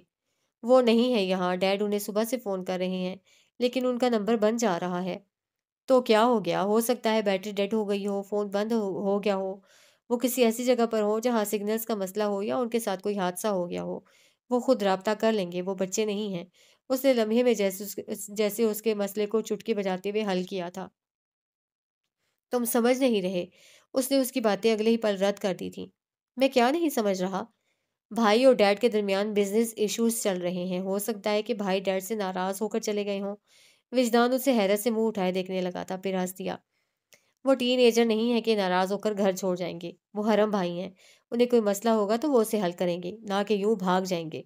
وہ نہیں ہے یہاں، ڈیڈ انہیں صبح سے فون کر رہے ہیں لیکن ان کا نمبر بند جا رہا ہے۔ تو کیا ہو گیا؟ ہو سکتا ہے بیٹری ڈیڈ ہو گئی ہو، فون بند ہو گیا ہو، وہ کسی ایسی جگہ پر ہو جہاں سگنلز کا مسئلہ ہو، یا ان کے ساتھ کوئی حادثہ ہو گیا ہو۔ وہ خود رابطہ کر لیں گے، وہ بچے نہیں ہیں۔ اس نے لمحے میں جیسے اس کے مسئلے کو چٹکی بجاتے ہوئے حل کیا تھا۔ تم سمجھ نہیں رہے۔ اس نے اس کی باتیں اگلے ہی پل رد کر دی تھیں۔ میں کیا نہیں سمجھ رہا؟ بھائی اور ڈیڈ کے درمیان بزنس ایشوز چل رہے ہیں، ہو سکتا ہے کہ بھائی ڈیڈ سے ناراض ہو کر چلے گئے ہوں۔ وجدان اسے حیرت سے منہ اٹھائے دیکھنے لگا تھا، پھر ہنس دیا۔ وہ ٹین ایجر نہیں ہے کہ ناراض ہو کر گھر چھوڑ جائیں گے۔ وہ حرم بھائی ہیں، انہیں کوئی مسئلہ ہوگا تو وہ اسے حل کریں گے، نہ کہ یوں بھاگ جائیں گے۔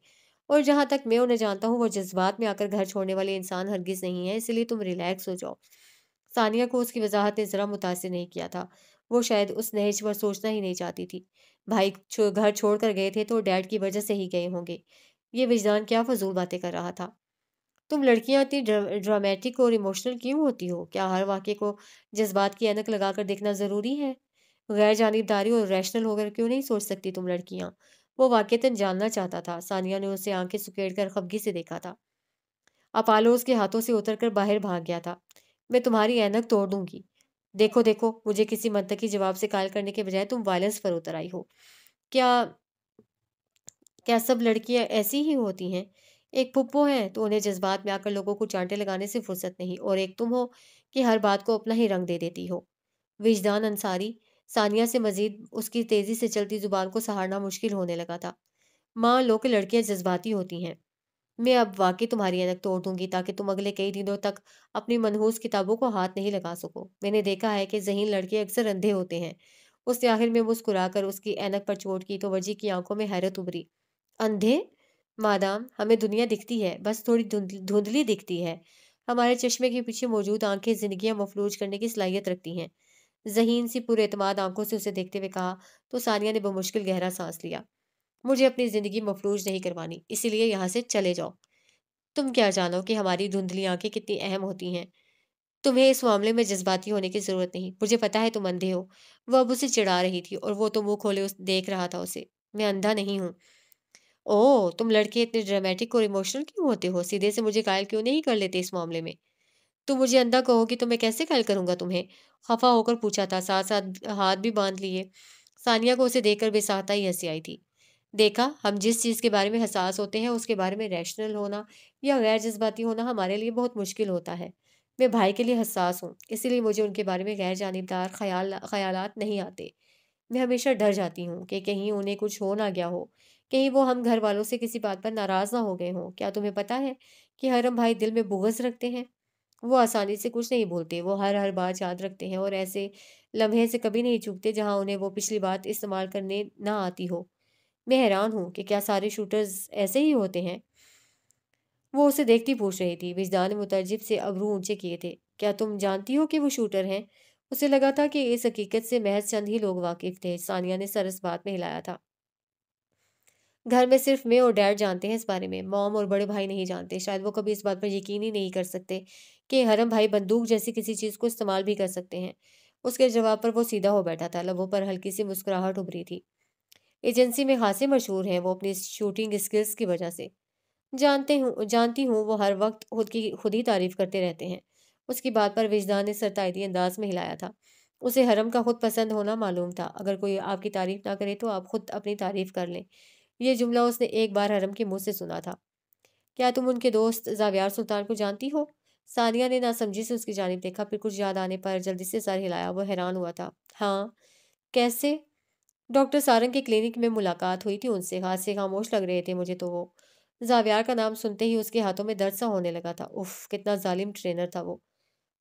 اور جہاں تک میں انہیں جانتا ہوں وہ جذبات میں آ کر گھر چھوڑنے والے انسان ہرگز نہیں ہے، اس لیے تم ریلیکس ہو جاؤ۔ ثانیہ کو اس کی وضاحت نے ذرا متاثر نہیں کیا تھا۔ وہ شاید اس نہج پر سوچنا ہی نہیں چاہتی تھی۔ بھائی گھر چھوڑ کر گئے تھے تو ڈیڈ کی وجہ سے ہی گئے ہوں گے۔ یہ وجدان کیا فضول باتیں کر رہا تھا۔ تم لڑکیاں اتنی ڈرامیٹک اور ایموشنل کیوں ہوتی ہو؟ کیا ہر واقعے کو جذبات کی اینک لگا کر دیکھنا ضروری ہے؟ غیر جانبداری اور ریشنل ہو کر کیوں نہیں سوچ سکتی تم لڑکیاں؟ وہ واقعتاً جاننا چاہتا تھا۔ ثانیہ نے اسے آنکھیں سکیڑ کر خفگی سے دیکھا تھا۔ اپالو اس کے ہاتھوں سے اتر کر باہر بھاگ گیا تھا۔ میں تمہاری اینک توڑ دوں گی۔ دیکھو دیکھو، مجھے کسی منطقی جواب سے قائل کرنے کے بجائے تم وائلنس پر اتر آئی ہو۔ کیا کیا سب لڑکیاں ایسی ہی ہوتی ہیں؟ ایک پھپھو ہے تو انہیں جذبات میں آ کر لوگوں کو چانٹے لگانے سے فرصت نہیں، اور ایک تم ہو کہ ہر بات کو اپنا ہی رنگ دے دیتی ہو۔ وجدان انصاری، ثانیہ سے مزید اس کی تیزی سے چلتی زبان کو سہارنا مشکل ہونے لگا تھا۔ مان لو کہ لڑکیاں جذباتی ہوتی ہیں۔ میں اب واقعی تمہاری اینک توڑ دوں گی تاکہ تم اگلے کئی دنوں تک اپنی منحوس کتابوں کو ہاتھ نہیں لگا سکو۔ میں نے دیکھا ہے کہ ذہین لڑکے اکثر اندھے ہوتے ہیں۔ اس نے آخر میں مسکرا کر اس کی اینک پر چوٹ کی تو وجی کی آنکھوں میں حیرت ابھری۔ اندھے؟ مادام، ہمیں دنیا دکھتی ہے، بس تھوڑی دھندلی دکھتی ہے۔ ہمارے چشمے کے پیچھے موجود آنکھیں زندگیاں مفلوج کرنے کی صلاحیت رکھتی ہیں۔ ذہین سی پر اعتماد آنکھوں سے اسے دیکھتے ہوئے کہا تو ثانیہ نے بمشکل گہرا سانس لیا۔ مجھے اپنی زندگی مفلوج نہیں کروانی، اسی لیے یہاں سے چلے جاؤ۔ تم کیا جانو کہ ہماری دھندلی آنکھیں کتنی اہم ہوتی ہیں؟ تمہیں اس معاملے میں جذباتی ہونے کی ضرورت نہیں، مجھے پتا ہے تم اندھے ہو۔ وہ اب اسے چڑھا رہی تھی اور وہ تو منہ کھولے دیکھ رہا تھا اسے۔ میں اندھا نہیں ہوں۔ اوہ، تم لڑکے اتنے ڈرامیٹک اور ایموشنل کیوں ہوتے ہو؟ سیدھے سے مجھے قائل کیوں نہیں کر لیتے اس معاملے میں؟ تم مجھے اندھا کہو گی تو میں کیسے قائل کروں گا تمہیں؟ خفا ہو کر پوچھا تھا، ساتھ ساتھ ہاتھ بھی باندھ لیے۔ ثانیہ کو اسے دیکھ کر بے ساختہ ہی ہنسی آئی تھی۔ دیکھا، ہم جس چیز کے بارے میں حساس ہوتے ہیں اس کے بارے میں ریشنل ہونا یا غیر جذباتی ہونا ہمارے لیے بہت مشکل ہوتا ہے۔ میں بھائی کے لیے حساس ہوں، اسی لیے مجھے ان کے بارے میں غیر جانبدار خیالات نہیں آتے۔ میں ہمیشہ ڈر جاتی ہوں کہ کہیں انہیں کچھ ہو نہ گیا ہو، کہیں وہ ہم گھر والوں سے کسی بات پر ناراض نہ ہو گئے ہوں۔ کیا تمہیں پتا ہے کہ حرم بھائی دل میں بغض رکھتے ہیں؟ وہ آسانی سے کچھ نہیں بولتے، وہ ہر بات یاد رکھتے ہیں اور ایسے لمحے سے کبھی نہیں چوکتے جہاں انہیں وہ پچھلی بات استعمال کرنے نہ آتی ہو۔ میں حیران ہوں کہ کیا سارے شوٹرز ایسے ہی ہوتے ہیں؟ وہ اسے دیکھتی پوچھ رہی تھی۔ وجدان نے مترجم سے ابرو اونچے کیے تھے۔ کیا تم جانتی ہو کہ وہ شوٹر ہیں؟ اسے لگا تھا کہ اس حقیقت سے محض چند ہی لوگ واقف تھے۔ ثانیہ نے سر اس بات میں ہلایا تھا۔ گھر میں صرف میں اور ڈیڈ جانتے ہیں اس بارے میں، موم اور بڑے بھائی نہیں جانتے۔ شاید وہ کبھی اس بات پر یقین ہی نہیں کر سکتے کہ حرم بھائی بندوق جیسی کسی چیز کو استعمال بھی کر سکتے ہیں۔ اس کے جواب پر وہ سیدھا ہو بیٹھا تھا، لبوں پر ہلکی سی مسکراہٹ ابھری تھی۔ ایجنسی میں خاصے مشہور ہیں وہ اپنی شوٹنگ اسکلز کی وجہ سے۔ جانتی ہوں، وہ ہر وقت خود ہی تعریف کرتے رہتے ہیں۔ اس کی بات پر وجدان نے سر تائیدی انداز میں ہلایا تھا۔ اسے حرم کا خود پسند ہونا معلوم تھا۔ اگر کوئی آپ کی تعریف نہ کرے تو آپ خود اپنی تعریف کر لیں۔ یہ جملہ اس نے ایک بار حرم کے منہ سے سنا تھا۔ کیا تم ان کے دوست زاویار سلطان کو جانتی ہو؟ ثانیہ نے ناسمجھی سے اس کی جانب دیکھا، پھر کچھ یاد آنے پر جلدی سے سر ہلایا۔ وہ حیران ہوا تھا۔ ہاں، کیسے؟ ڈاکٹر سارنگ کے کلینک میں ملاقات ہوئی تھی ان سے، ہاتھ سے خاموش لگ رہے تھے مجھے تو وہ۔ زاویار کا نام سنتے ہی اس کے ہاتھوں میں درد سا ہونے لگا تھا۔ اف، کتنا ظالم ٹرینر تھا وہ۔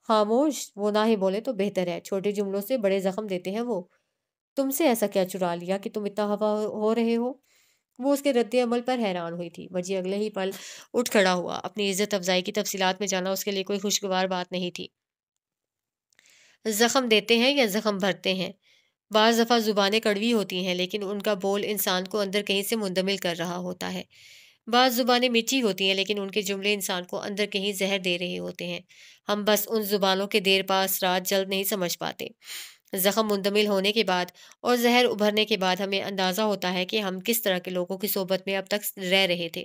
خاموش؟ وہ نہ ہی بولے تو بہتر ہے، چھوٹے جملوں سے بڑے زخم دیتے ہیں وہ۔ تم سے ایسا کیا چرا لیا کہ تم اتنا خفا ہو رہے ہو؟ وہ اس کے رد عمل پر حیران ہوئی تھی۔ وجہ اگلے ہی پل اٹھ کھڑا ہوا۔ اپنی عزت افزائی کی تفصیلات میں جانا اس کے لیے کوئی خوشگوار بات نہیں تھی۔ زخم دیتے ہیں یا زخم بھرتے ہیں؟ بعض دفعہ زبانیں کڑوی ہوتی ہیں لیکن ان کا بول انسان کو اندر کہیں سے مندمل کر رہا ہوتا ہے۔ بعض زبانیں میٹھی ہوتی ہیں لیکن ان کے جملے انسان کو اندر کہیں زہر دے رہے ہوتے ہیں۔ ہم بس ان زبانوں کے دیر پا اثرات جلد نہیں سمجھ پاتے۔ زخم مندمل ہونے کے بعد اور زہر ابھرنے کے بعد ہمیں اندازہ ہوتا ہے کہ ہم کس طرح کے لوگوں کی صحبت میں اب تک رہ رہے تھے۔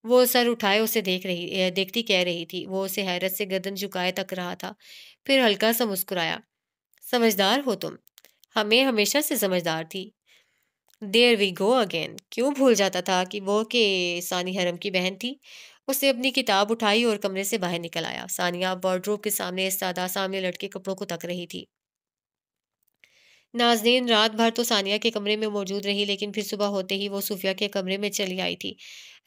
وہ سر اٹھائے اسے دیکھتی کہہ رہی تھی۔ وہ اسے حیرت سے گردن جھکائے تک رہا تھا، پھر ہلکا سا مسکرایا۔ سمجھدار ہو تم۔ ہمیں ہمیشہ سے سمجھدار تھی۔ دیر وی گو اگین۔ کیوں بھول جاتا تھا کہ وہ ثانی حرم کی بہن تھی۔ اس نے اپنی کتاب اٹھائی اور کمرے سے باہر نکل آیا۔ ثانیہ وارڈروب کے سامنے استادہ سامنے لٹکے کپڑوں کو تک رہی تھی۔ نازنین رات بھر تو ثانیہ کے کمرے میں موجود رہی لیکن پھر صبح ہوتے ہی وہ صوفیہ کے کمرے میں چلی آئی تھی۔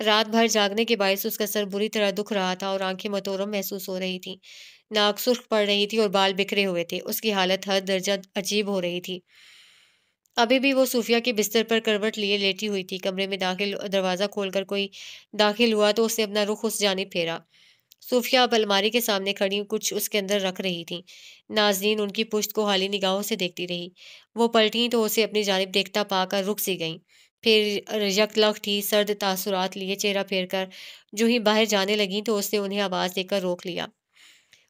رات بھر جاگنے کے باعث اس کا سر بری طرح دکھ رہا تھا اور آنکھیں متورم محسوس ہو رہی تھیں۔ ناک سرخ پڑ رہی تھی اور بال بکھرے ہوئے تھے۔ اس کی حالت ہر درجہ عجیب ہو رہی تھی۔ ابھی بھی وہ صوفیہ کے بستر پر کروٹ لیے لیٹی ہوئی تھی۔ کمرے میں دروازہ کھول کر کوئی داخل ہوا تو اس نے اپنا رخ اس جانب پھیرا۔ صوفیہ اب الماری کے سامنے کھڑی کچھ اس کے اندر رکھ رہی تھیں۔ ناظرین ان کی پشت کو حالی نگاہوں سے دیکھتی رہی۔ وہ پلٹیں تو اسے اپنی جانب دیکھتا پا کر رک سی گئیں۔ پھر یک لخت ہی سرد تاثرات لیے چہرہ پھیر کر جو ہی باہر جانے لگیں تو اس نے انہیں آواز دے کر روک لیا۔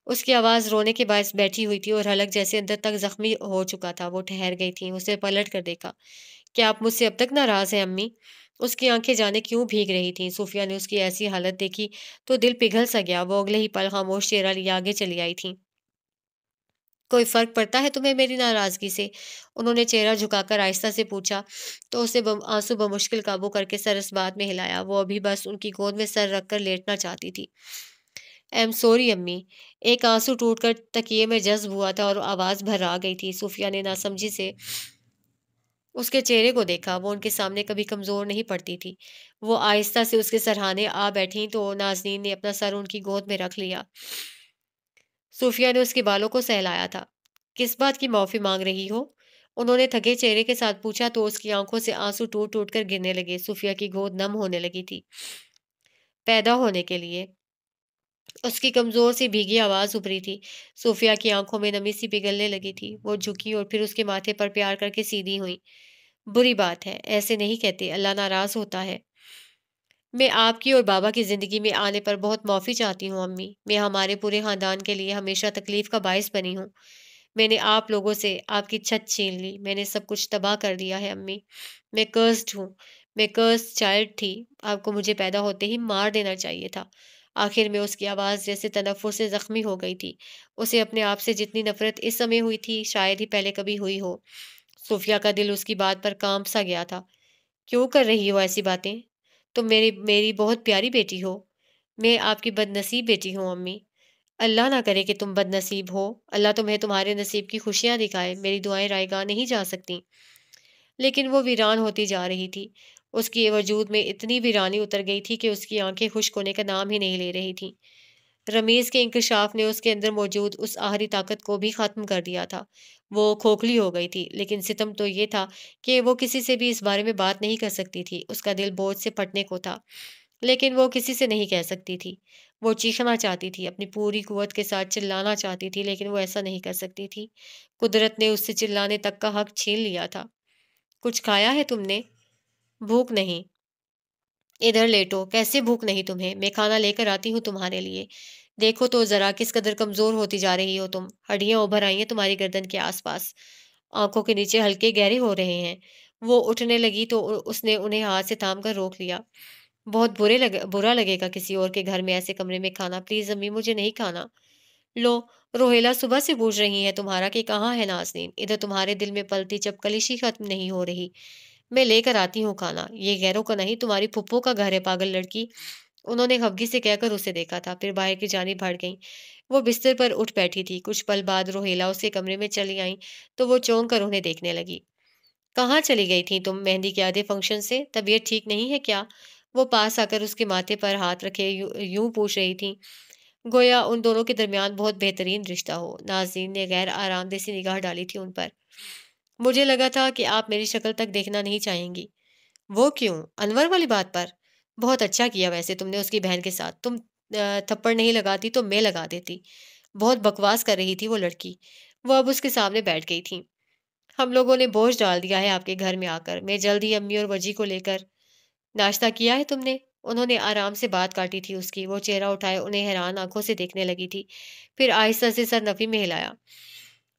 اس کی آواز رونے کے باعث بیٹھی ہوئی تھی اور حلق جیسے اندر تک زخمی ہو چکا تھا۔ وہ ٹھہر گئی تھیں، اسے پلٹ کر دیکھا۔ کیا آپ مجھ سے اب تک ناراض ہیں امی؟ اس کی آنکھیں جانے کیوں بھیگ رہی تھیں۔ صوفیہ نے اس کی ایسی حالت دیکھی تو دل پگھل سا گیا۔ وہ اگلے ہی پل خاموش چہرہ لیے آگے چلی آئی تھیں۔ کوئی فرق پڑتا ہے تمہیں میری ناراضگی سے؟ انہوں نے چہرہ جھکا کر آہستہ سے پوچھا تو اسے آنسو بمشکل قابو کر کے سر اس بات میں ہلایا۔ وہ ابھی بس ان کی گود میں سر رکھ کر لیٹنا چاہتی تھی۔ ایم سوری امی۔ ایک آنسو ٹوٹ کر تکیے میں جذب ہوا تھا اور آواز بھر آ گئی تھی۔ صوفیہ نے ناسمجھی سے اس کے چہرے کو دیکھا۔ وہ ان کے سامنے کبھی کمزور نہیں پڑتی تھی۔ وہ آہستہ سے اس کے سرہانے آ بیٹھیں تو ناظرین نے اپنا سر ان کی گود میں رکھ لیا۔ صوفیہ نے اس کے بالوں کو سہلایا تھا۔ کس بات کی معافی مانگ رہی ہو؟ انہوں نے تھکے چہرے کے ساتھ پوچھا تو اس کی آنکھوں سے آنسو ٹوٹ ٹوٹ کر گرنے لگے۔ صوفیہ کی گود نم ہونے لگی تھی۔ پیدا ہونے کے لیے۔ اس کی کمزور سی بھیگی آواز ابھری تھی۔ صوفیہ کی آنکھوں میں نمی سی پگھلنے لگی تھی۔ وہ جھکی اور پھر اس کے ماتھے پر پیار کر کے سیدھی ہوئی۔ بری بات ہے، ایسے نہیں کہتے، اللہ ناراض ہوتا ہے۔ میں آپ کی اور بابا کی زندگی میں آنے پر بہت معافی چاہتی ہوں امی۔ میں ہمارے پورے خاندان کے لیے ہمیشہ تکلیف کا باعث بنی ہوں۔ میں نے آپ لوگوں سے آپ کی چھت چھین لی۔ میں نے سب کچھ تباہ کر دیا ہے امی۔ میں کرسڈ ہوں۔ میں کرسڈ چائلڈ تھی۔ آپ کو مجھے پیدا ہوتے ہی مار دینا چاہیے تھا۔ آخر میں اس کی آواز جیسے تنفر سے زخمی ہو گئی تھی۔ اسے اپنے آپ سے جتنی نفرت اس سمے ہوئی تھی شاید ہی پہلے کبھی ہوئی ہو۔ صوفیہ کا دل اس کی بات پر کانپ سا گیا تھا۔ کیوں کر رہی ہو ایسی باتیں؟ تم میری بہت پیاری بیٹی ہو۔ میں آپ کی بد نصیب بیٹی ہوں امی۔ اللہ نہ کرے کہ تم بد نصیب ہو۔ اللہ تمہیں تمہارے نصیب کی خوشیاں دکھائے۔ میری دعائیں رائے گاہ نہیں جا سکتی۔ لیکن وہ ویران ہوتی جا رہی تھی۔ اس کی وجود میں اتنی ویرانی اتر گئی تھی کہ اس کی آنکھیں خشک ہونے کا نام ہی نہیں لے رہی تھیں۔ رمیز کے انکشاف نے اس کے اندر موجود اس آخری طاقت کو بھی ختم کر دیا تھا۔ وہ کھوکھلی ہو گئی تھی، لیکن ستم تو یہ تھا کہ وہ کسی سے بھی اس بارے میں بات نہیں کر سکتی تھی۔ اس کا دل بوجھ سے پھٹنے کو تھا، لیکن وہ کسی سے نہیں کہہ سکتی تھی۔ وہ چیخنا چاہتی تھی، اپنی پوری قوت کے ساتھ چلانا چاہتی تھی، لیکن وہ ایسا نہیں کر سکتی تھی۔ قدرت نے اس سے چلانے تک کا حق چھین لیا تھا۔ کچھ کھایا ہے تم نے؟ بھوک نہیں۔ ادھر لیٹو۔ کیسے بھوک نہیں تمہیں؟ میں کھانا لے کر آتی ہوں تمہارے لیے۔ دیکھو تو ذرا کس قدر کمزور ہوتی جا رہی ہو تم۔ ہڈیاں ابھر آئی ہیں تمہاری گردن کے آس پاس۔ آنکھوں کے نیچے ہلکے گہرے ہو رہے ہیں۔ وہ اٹھنے لگی تو اس نے انہیں ہاتھ سے تھام کر روک لیا۔ بہت برا لگے گا کسی اور کے گھر میں ایسے کمرے میں کھانا۔ پلیز امی، مجھے نہیں کھانا۔ لو، روہیلا صبح سے پوچھ رہی ہے تمہارا کہ کہاں ہے نازنین۔ ادھر تمہارے دل میں پلتی جب کلشی ختم نہیں ہو رہی۔ میں لے کر آتی ہوں کھانا۔ یہ غیروں کا نہیں، تمہاری پھپھو کا گھر ہے پاگل لڑکی۔ انہوں نے خفگی سے کہہ کر اسے دیکھا تھا، پھر باہر کی جانب بڑھ گئیں۔ وہ بستر پر اٹھ بیٹھی تھی۔ کچھ پل بعد روہیلا اس کے کمرے میں چلی آئیں تو وہ چونک کر انہیں دیکھنے لگی۔ کہاں چلی گئی تھی تم مہندی کے آدھے فنکشن سے؟ طبیعت ٹھیک نہیں ہے کیا؟ وہ پاس آ کر اس کے ماتھے پر ہاتھ رکھے یوں پوچھ رہی تھی گویا ان دونوں کے درمیان بہت بہترین رشتہ ہو۔ ناظرین نے غیر آرام دہ سی نگاہ ڈالی تھی ان پر۔ مجھے لگا تھا کہ آپ میری شکل تک دیکھنا نہیں چاہیں گی۔ وہ کیوں؟ انور والی بات پر؟ بہت اچھا کیا ویسے تم نے اس کی بہن کے ساتھ۔ تم تھپڑ نہیں لگاتی تو میں لگا دیتی۔ بہت بکواس کر رہی تھی وہ لڑکی۔ وہ اب اس کے سامنے بیٹھ گئی تھی۔ ہم لوگوں نے بوجھ ڈال دیا ہے آپ کے گھر میں آ کر۔ میں جلد ہی امی اور وجی کو لے کر۔ ناشتہ کیا ہے تم نے؟ انہوں نے آرام سے بات کاٹی تھی اس کی۔ وہ چہرہ اٹھائے انہیں حیران آنکھوں سے دیکھنے لگی تھی، پھر آہستہ سے سر نفی میں ہلایا۔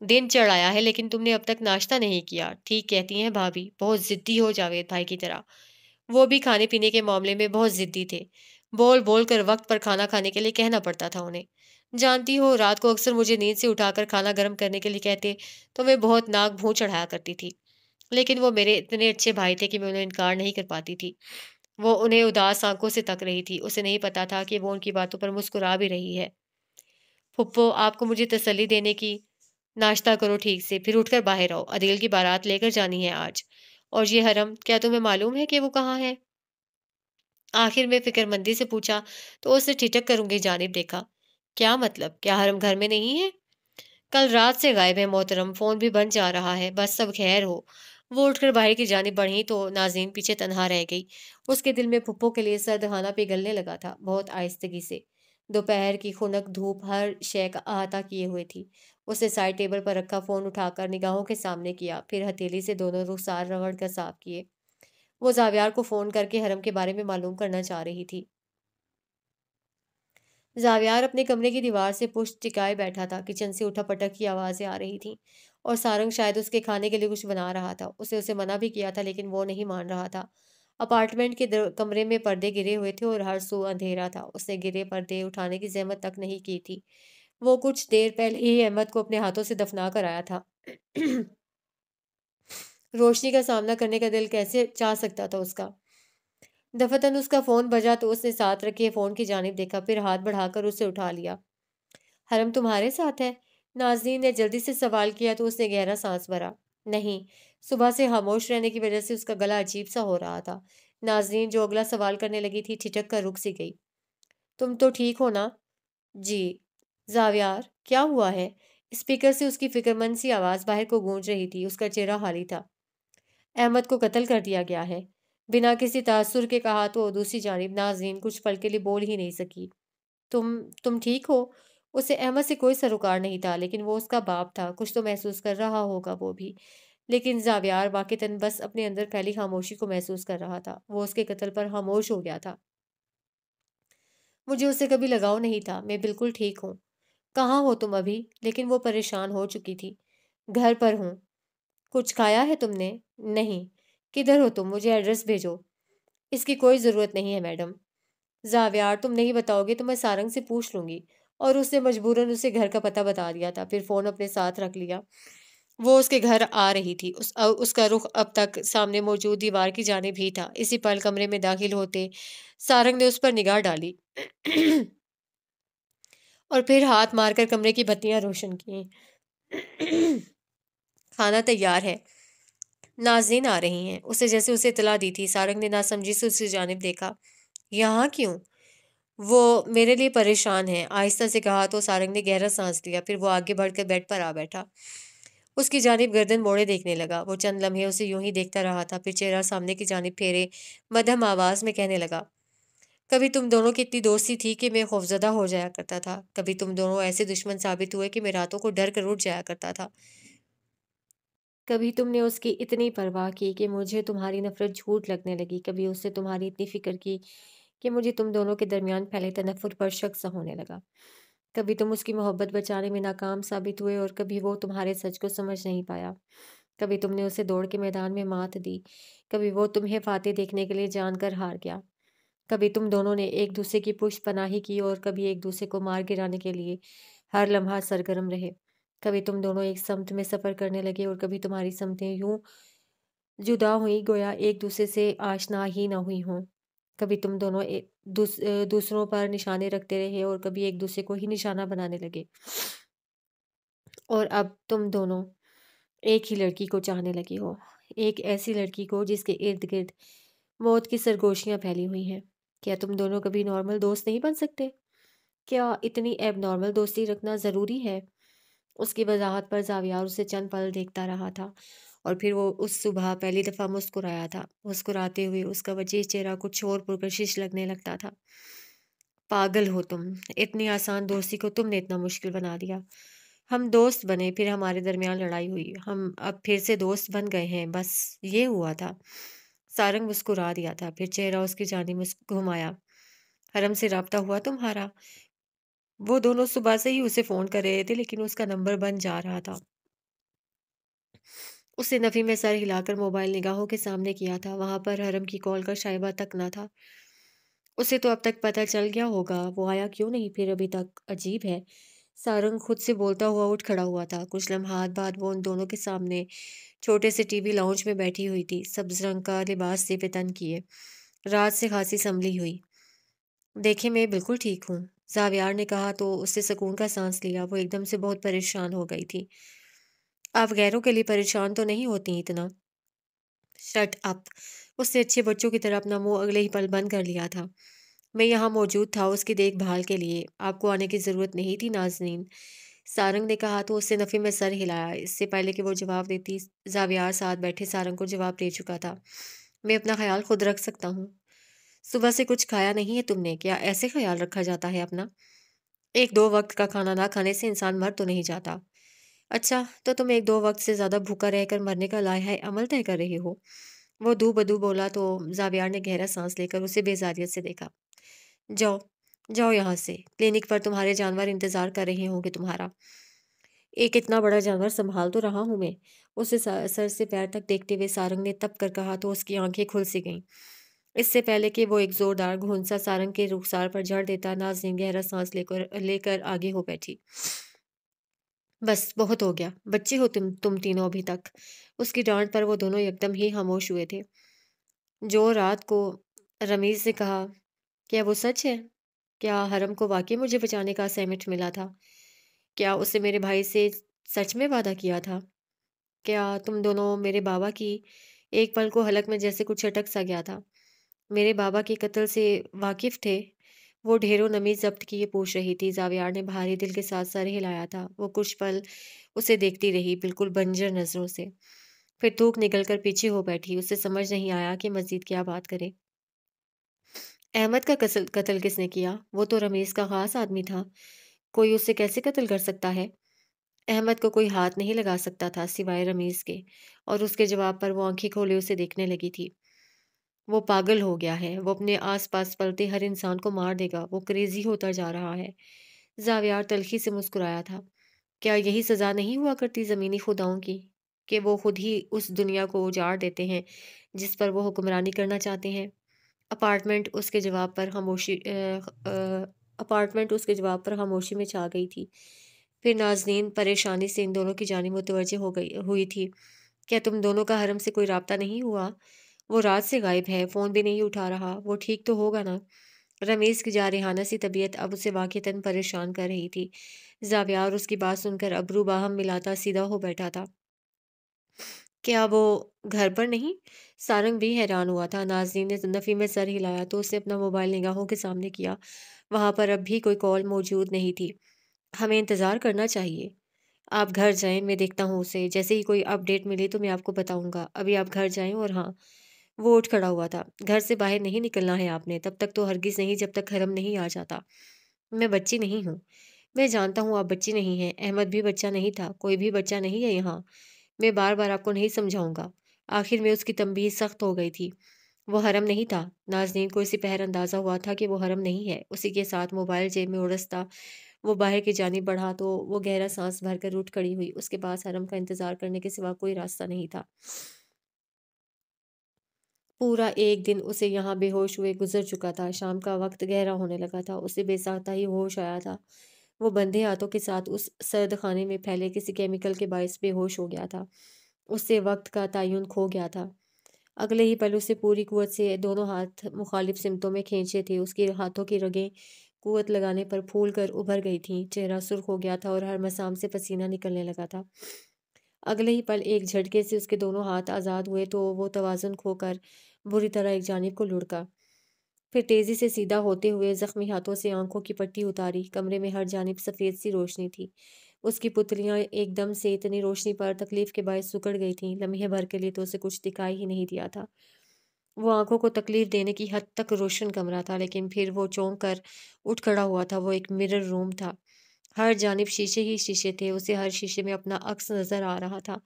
دن چڑھ آیا ہے لیکن تم نے اب تک ناشتہ نہیں کیا۔ ٹھیک کہتی ہیں بھابھی، بہت ضدی ہو جاوید بھائی کی طرح۔ وہ بھی کھانے پینے کے معاملے میں بہت ضدی تھے۔ بول بول کر وقت پر کھانا کھانے کے لیے کہنا پڑتا تھا انہیں۔ جانتی ہو، رات کو اکثر مجھے نیند سے اٹھا کر کھانا گرم کرنے کے لیے کہتے تو میں بہت ناک بھون چڑھایا کرتی تھی، لیکن وہ میرے اتنے اچھے بھائی تھے کہ میں انہیں انکار نہیں کر پاتی تھی۔ وہ انہیں اداس آنکھوں سے تک رہی تھی۔ اسے نہیں پتا تھا کہ وہ ان کی باتوں پر مسکرا بھی رہی ہے۔ پھپھو، آپ کو مجھے تسلی دینے کی۔ ناشتہ کرو ٹھیک سے، پھر اٹھ کر باہر آؤ۔ عدیل کی بارات لے کر جانی ہے آج۔ اور یہ حرم، کیا تمہیں معلوم ہے کہ وہ کہاں ہے؟ آخر میں فکر مندی سے پوچھا تو اس نے ٹھٹک کر ان کی جانب دیکھا۔ کیا مطلب؟ کیا حرم گھر میں نہیں ہے؟ کل رات سے غائب ہے محترم، فون بھی بند جا رہا ہے، بس سب خیر ہو۔ وہ اٹھ کر باہر کی جانب بڑھی تو نازنین پیچھے تنہا رہ گئی۔ اس کے دل میں پھپھو کے لیے سرد کھانا پگھلنے لگا تھا، بہت آہستگی سے۔ دوپہر کی خنک دھوپ ہر شے کا احاطہ کیے ہوئے تھی۔ اس نے سائڈ ٹیبل پر رکھا فون اٹھا کر نگاہوں کے سامنے کیا، پھر ہتھیلی سے دونوں رخسار رگڑ کر صاف کیے۔ وہ زاویار کو فون کر کے حرم کے بارے میں معلوم کرنا چاہ رہی تھی۔ زاویار اپنے کمرے کی دیوار سے پشت ٹکائے بیٹھا تھا، کچن سے اٹھا پٹک کی آوازیں آ رہی تھیں، اور سارنگ شاید اس کے کھانے کے لیے کچھ بنا رہا تھا۔ اسے منع بھی کیا تھا لیکن وہ نہیں مان رہا تھا۔ اپارٹمنٹ کے کمرے میں پردے گرے ہوئے تھے اور ہر سو اندھیرا تھا۔ اس نے گرے پردے اٹھانے کی زحمت تک نہیں کی تھی۔ وہ کچھ دیر پہلے ہی احمد کو اپنے ہاتھوں سے دفنا کر آیا تھا۔ روشنی کا سامنا کرنے کا دل کیسے چاہ سکتا تھا اس کا؟ دفتن اس کا فون بجا تو اس نے ساتھ رکھے فون کی جانب دیکھا، پھر ہاتھ بڑھا کر اسے اٹھا لیا۔ حرم تمہارے ساتھ ہے؟ ناظرین نے جلدی سے سوال کیا تو اس نے گہرا سانس بھرا۔ نہیں۔ صبح سے خاموش رہنے کی وجہ سے اس کا گلا عجیب سا ہو رہا تھا۔ ناظرین جو اگلا سوال کرنے لگی تھی ٹھٹک کر رک سی گئی۔ تم تو ٹھیک ہو نا؟ جی۔ زاویار کیا ہوا ہے؟ اسپیکر سے اس کی فکر مند سی آواز باہر کو گونج رہی تھی۔ اس کا چہرہ خالی تھا۔ احمد کو قتل کر دیا گیا ہے، بنا کسی تاثر کے کہا تو دوسری جانب ناظرین کچھ پل کے لیے بول ہی نہیں سکی۔ تم ٹھیک ہو؟ اسے احمد سے کوئی سروکار نہیں تھا، لیکن وہ اس کا باپ تھا، کچھ تو محسوس کر رہا ہوگا وہ بھی۔ لیکن زاویار واقعتاً بس اپنے اندر پھیلی خاموشی کو محسوس کر رہا تھا۔ وہ اس کے قتل پر خاموش ہو گیا تھا۔ مجھے اس سے کبھی لگاؤ نہیں تھا، میں بالکل ٹھیک ہوں۔ کہاں ہو تم ابھی؟ لیکن وہ پریشان ہو چکی تھی۔ گھر پر ہوں۔ کچھ کھایا ہے تم نے؟ نہیں۔ کدھر ہو تم؟ مجھے ایڈریس بھیجو۔ اس کی کوئی ضرورت نہیں ہے میڈم۔ زاویار تم نہیں بتاؤ گے تو میں سارنگ سے پوچھ لوں گی، اور اس نے مجبوراً اسے گھر کا پتہ بتا دیا تھا، پھر فون اپنے ساتھ رکھ لیا۔ وہ اس کے گھر آ رہی تھی۔ اس کا رخ اب تک سامنے موجود دیوار کی جانب ہی تھا۔ اسی پل کمرے میں داخل ہوتے سارنگ نے اس پر نگاہ ڈالی اور پھر ہاتھ مار کر کمرے کی بتیاں روشن کیں۔ کھانا تیار ہے، ناظرین آ رہی ہیں، اسے اطلاع دی تھی۔ سارنگ نے ناسمجھی سے اس کی جانب دیکھا۔ یہاں کیوں؟ وہ میرے لیے پریشان ہے، آہستہ سے کہا تو سارنگ نے گہرا سانس لیا، پھر وہ آگے بڑھ کر بیڈ پر آ بیٹھا۔ اس کی جانب گردن موڑے دیکھنے لگا۔ وہ چند لمحے اسے یوں ہی دیکھتا رہا تھا، پھر چہرہ سامنے کی جانب پھیرے مدھم آواز میں کہنے لگا، کبھی تم دونوں کی اتنی دوستی تھی کہ میں خوفزدہ ہو جایا کرتا تھا، کبھی تم دونوں ایسے دشمن ثابت ہوئے کہ میں راتوں کو ڈر کر اٹھ جایا کرتا تھا، کبھی تم نے اس کی اتنی پرواہ کی کہ مجھے تمہاری نفرت جھوٹ لگنے لگی، کبھی اس سے تمہاری اتنی فکر کی کہ مجھے تم دونوں کے درمیان پھیلے تنفر پر شک سا ہونے لگا، کبھی تم اس کی محبت بچانے میں ناکام ثابت ہوئے اور کبھی وہ تمہارے سچ کو سمجھ نہیں پایا، کبھی تم نے اسے دوڑ کے میدان میں مات دی، کبھی وہ تمہیں فاتح دیکھنے کے لیے جان کر ہار گیا، کبھی تم دونوں نے ایک دوسرے کی پشت پناہی کی اور کبھی ایک دوسرے کو مار گرانے کے لیے ہر لمحہ سرگرم رہے، کبھی تم دونوں ایک سمت میں سفر کرنے لگے اور کبھی تمہاری سمتیں یوں جدا ہوئی گویا ایک دوسرے سے آشنا ہی نہ ہوئی ہوں، کبھی تم دونوں دوسروں پر نشانے رکھتے رہے اور کبھی ایک دوسرے کو ہی نشانہ بنانے لگے، اور اب تم دونوں ایک ہی لڑکی کو چاہنے لگے ہو، ایک ایسی لڑکی کو جس کے ارد گرد موت کی سرگوشیاں پھیلی ہوئی ہیں۔ کیا تم دونوں کبھی نارمل دوست نہیں بن سکتے؟ کیا اتنی ایب نارمل دوستی رکھنا ضروری ہے؟ اس کی وضاحت پر زاویار اسے چند پل دیکھتا رہا تھا، اور پھر وہ اس صبح پہلی دفعہ مسکرایا تھا۔ مسکراتے ہوئے اس کا وجیح چہرہ کچھ اور پرکشش لگنے لگتا تھا۔ پاگل ہو تم، اتنی آسان دوستی کو تم نے اتنا مشکل بنا دیا۔ ہم دوست بنے، پھر ہمارے درمیان لڑائی ہوئی، ہم اب پھر سے دوست بن گئے ہیں، بس یہ ہوا تھا۔ سارنگ مسکرا دیا تھا، پھر چہرہ اس کی جانب گھمایا۔ حرم سے رابطہ ہوا تمہارا؟ وہ دونوں صبح سے ہی اسے فون کر رہے تھے لیکن اس کا نمبر بند جا رہا تھا۔ اس نے نفی میں سر ہلا کر موبائل نگاہوں کے سامنے کیا تھا، وہاں پر حرم کی کال کا شائبہ تک نہ تھا۔ اسے تو اب تک پتہ چل گیا ہوگا، وہ آیا کیوں نہیں پھر ابھی تک؟ عجیب ہے۔ سارنگ خود سے بولتا ہوا اٹھ کھڑا ہوا تھا۔ کچھ لمحات بعد وہ ان دونوں کے سامنے چھوٹے سے ٹی وی لاؤنج میں بیٹھی ہوئی تھی، سبز رنگ کا لباس سے تن کیے، رات سے خاصی سنبھلی ہوئی۔ دیکھیں میں بالکل ٹھیک ہوں، زاویار نے کہا تو اس سے سکون کا سانس لیا۔ وہ ایک دم سے بہت پریشان ہو گئی تھی۔ آپ غیروں کے لیے پریشان تو نہیں ہوتی اتنا؟ Shut up! اس نے اچھے بچوں کی طرح اپنا منہ اگلے ہی پل بند کر لیا تھا۔ میں یہاں موجود تھا اس کی دیکھ بھال کے لیے، آپ کو آنے کی ضرورت نہیں تھی نازنین۔ سارنگ نے کہا تو اس نے نفی میں سر ہلایا۔ اس سے پہلے کہ وہ جواب دیتی، زاویار ساتھ بیٹھے سارنگ کو جواب دے چکا تھا۔ میں اپنا خیال خود رکھ سکتا ہوں۔ صبح سے کچھ کھایا نہیں ہے تم نے؟ کیا ایسے خیال رکھا جاتا ہے اپنا؟ ایک دو وقت کا کھانا نہ کھانے سے انسان مر تو نہیں جاتا۔ اچھا، تو تم ایک دو وقت سے زیادہ بھوکا رہ کر مرنے کا لائحہ عمل طے کر رہے ہو؟ وہ دو بدو بولا تو زاویار نے گہرا سانس لے کر اسے بیزاریت سے دیکھا۔ جاؤ، جاؤ یہاں سے، کلینک پر تمہارے جانور انتظار کر رہے ہوں گے تمہارا۔ ایک اتنا بڑا جانور سنبھال تو رہا ہوں میں، اسے سر سے پیر تک دیکھتے ہوئے سارنگ نے تپ کر کہا تو اس کی آنکھیں کھل سی گئیں۔ اس سے پہلے کہ وہ ایک زوردار گھونسا سارنگ کے رخسار پر جھڑ دیتا، نازنین گہرا سانس لے کر آگے ہو بیٹھی۔ بس بہت ہو گیا، بچے ہو تم تینوں ابھی تک۔ اس کی ڈانٹ پر وہ دونوں یکدم ہی خاموش ہوئے تھے۔ جو رات کو رمیز نے کہا، کیا وہ سچ ہے؟ کیا حرم کو واقعی مجھے بچانے کا اسائنمنٹ ملا تھا؟ کیا اس نے میرے بھائی سے سچ میں وعدہ کیا تھا؟ کیا تم دونوں میرے بابا کی ایک پل کو حلق میں جیسے کچھ اٹک سا گیا تھا، میرے بابا کے قتل سے واقف تھے؟ وہ ڈھیروں نمی ضبط کیے پوچھ رہی تھی۔ زاویار نے بھاری دل کے ساتھ سر ہلایا تھا۔ وہ کچھ پل اسے دیکھتی رہی، بالکل بنجر نظروں سے، پھر تھوک نکل کر پیچھے ہو بیٹھی۔ اسے سمجھ نہیں آیا کہ مزید کیا بات کرے۔ احمد کا قتل کس نے کیا؟ وہ تو رمیز کا خاص آدمی تھا، کوئی اسے کیسے قتل کر سکتا ہے؟ احمد کو کوئی ہاتھ نہیں لگا سکتا تھا سوائے رمیز کے، اور اس کے جواب پر وہ آنکھیں کھولے اسے دیکھنے لگی تھی۔ وہ پاگل ہو گیا ہے، وہ اپنے آس پاس پلتے ہر انسان کو مار دے گا، وہ کریزی ہوتا جا رہا ہے۔ زاویار تلخی سے مسکرایا تھا۔ کیا یہی سزا نہیں ہوا کرتی زمینی خداؤں کی، کہ وہ خود ہی اس دنیا کو اجاڑ دیتے ہیں جس پر وہ حکمرانی کرنا چاہتے ہیں؟ اپارٹمنٹ اس کے جواب پر خاموشی میں چھا گئی تھی۔ پھر نازنین پریشانی سے ان دونوں کی جانب متوجہ ہوئی تھی۔ کیا تم دونوں کا حرم سے کوئی رابطہ نہیں ہوا؟ وہ رات سے غائب ہے، فون بھی نہیں اٹھا رہا، وہ ٹھیک تو ہوگا نا؟ رمیز کی جارحانہ سی طبیعت اب اسے واقعتاً پریشان کر رہی تھی۔ زاویار اس کی بات سن کر ابرو باہم ملاتا سیدھا ہو بیٹھا تھا۔ کیا وہ گھر پر نہیں؟ سارنگ بھی حیران ہوا تھا۔ نازنین نے نفی میں سر ہلایا تو اس نے اپنا موبائل نگاہوں کے سامنے کیا۔ وہاں پر اب بھی کوئی کال موجود نہیں تھی۔ ہمیں انتظار کرنا چاہیے۔ آپ گھر جائیں، میں دیکھتا ہوں اسے، جیسے ہی کوئی اپ ڈیٹ ملی تو میں آپ کو بتاؤں گا۔ ابھی آپ گھر جائیں۔ اور ہاں، وہ اٹھ کھڑا ہوا تھا، گھر سے باہر نہیں نکلنا ہے آپ نے، تب تک تو ہرگز نہیں جب تک حرم نہیں آ جاتا۔ میں بچی نہیں ہوں۔ میں جانتا ہوں آپ بچی نہیں ہیں، احمد بھی بچہ نہیں تھا، کوئی بھی بچہ نہیں ہے یہاں۔ میں بار بار آپ کو نہیں سمجھاؤں گا۔ آخر میں اس کی تنبیہ سخت ہو گئی تھی۔ وہ حرم نہیں تھا۔ نازنین کو اسی پہر اندازہ ہوا تھا کہ وہ حرم نہیں ہے۔ اسی کے ساتھ موبائل جیب میں اڑستا وہ باہر کی جانب بڑھا تو وہ گہرا سانس بھر کر اٹھ کھڑی ہوئی۔ اس کے پاس حرم کا انتظار کرنے کے سوا کوئی راستہ نہیں تھا۔ پورا ایک دن اسے یہاں بے ہوش ہوئے گزر چکا تھا۔ شام کا وقت گہرا ہونے لگا تھا۔ اسے بے ساختہ ہی ہوش آیا تھا۔ وہ بندھے ہاتھوں کے ساتھ اس سرد خانے میں پھیلے کسی کیمیکل کے باعث بے ہوش ہو گیا تھا۔ اس سے وقت کا تعین کھو گیا تھا۔ اگلے ہی پل اسے پوری قوت سے دونوں ہاتھ مخالف سمتوں میں کھینچے تھے۔ اس کے ہاتھوں کی رگیں قوت لگانے پر پھول کر ابھر گئی تھیں۔ چہرہ سرخ ہو گیا تھا اور ہر مسام سے پسینہ نکلنے لگا تھا۔ اگلے ہی پل ایک جھٹکے سے اس کے دونوں ہاتھ آزاد ہوئے تو وہ توازن کھو کر بری طرح ایک جانب کو لڑکا۔ پھر تیزی سے سیدھا ہوتے ہوئے زخمی ہاتھوں سے آنکھوں کی پٹی اتاری۔ کمرے میں ہر جانب سفید سی روشنی تھی۔ اس کی پتلیاں ایک دم سے اتنی روشنی پر تکلیف کے باعث سکڑ گئی تھیں، لمحے بھر کے لیے تو اسے کچھ دکھائی ہی نہیں دیا تھا۔ وہ آنکھوں کو تکلیف دینے کی حد تک روشن کمرہ تھا، لیکن پھر وہ چونک کر اٹھ کھڑا ہوا تھا۔ وہ ایک مرر روم تھا۔ ہر جانب شیشے ہی شیشے تھے۔ اسے ہر شیشے میں اپنا عکس نظر آ رہا تھا۔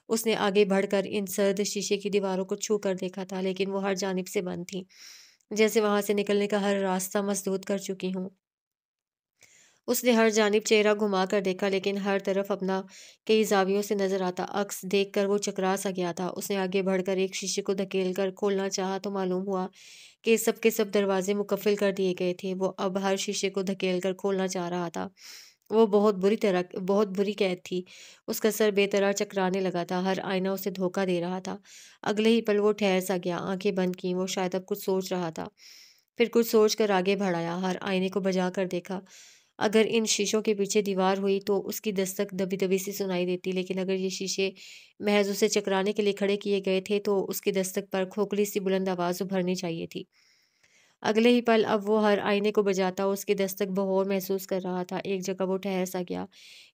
اس نے آگے بڑھ کر ان سرد شیشے کی دیواروں کو چھو کر دیکھا تھا، لیکن وہ ہر جانب سے بند تھیں، جیسے وہاں سے نکلنے کا ہر راستہ مسدود کر چکی ہوں۔ اس نے ہر جانب چہرہ گھما کر دیکھا، لیکن ہر طرف اپنا کئی زاویوں سے نظر آتا عکس دیکھ کر وہ چکرا سا گیا تھا۔ اس نے آگے بڑھ کر ایک شیشے کو دھکیل کر کھولنا چاہا تو معلوم ہوا کہ سب کے سب دروازے مقفل کر دیے گئے تھے۔ وہ اب ہر شیشے کو دھکیل کر کھولنا چاہ رہا تھا۔ وہ بہت بری قید تھی۔ اس کا سر بے طرح چکرانے لگا تھا۔ ہر آئینہ اسے دھوکہ دے رہا تھا۔ اگلے ہی پل وہ ٹھہر سا گیا، آنکھیں بند کیں۔ وہ شاید اب کچھ سوچ رہا تھا، پھر کچھ سوچ کر آگے بڑھایا۔ ہر آئینے کو بجا کر دیکھا۔ اگر ان شیشوں کے پیچھے دیوار ہوئی تو اس کی دستک دبی دبی سی سنائی دیتی، لیکن اگر یہ شیشے محض اسے چکرانے کے لیے کھڑے کیے گئے تھے تو اس کی دستک پر کھوکھلی سی بلند آواز ابھرنی چاہیے تھی۔ اگلے ہی پل اب وہ ہر آئینے کو بجاتا اس کی دستک بہور محسوس کر رہا تھا۔ ایک جگہ وہ ٹھہر سا گیا۔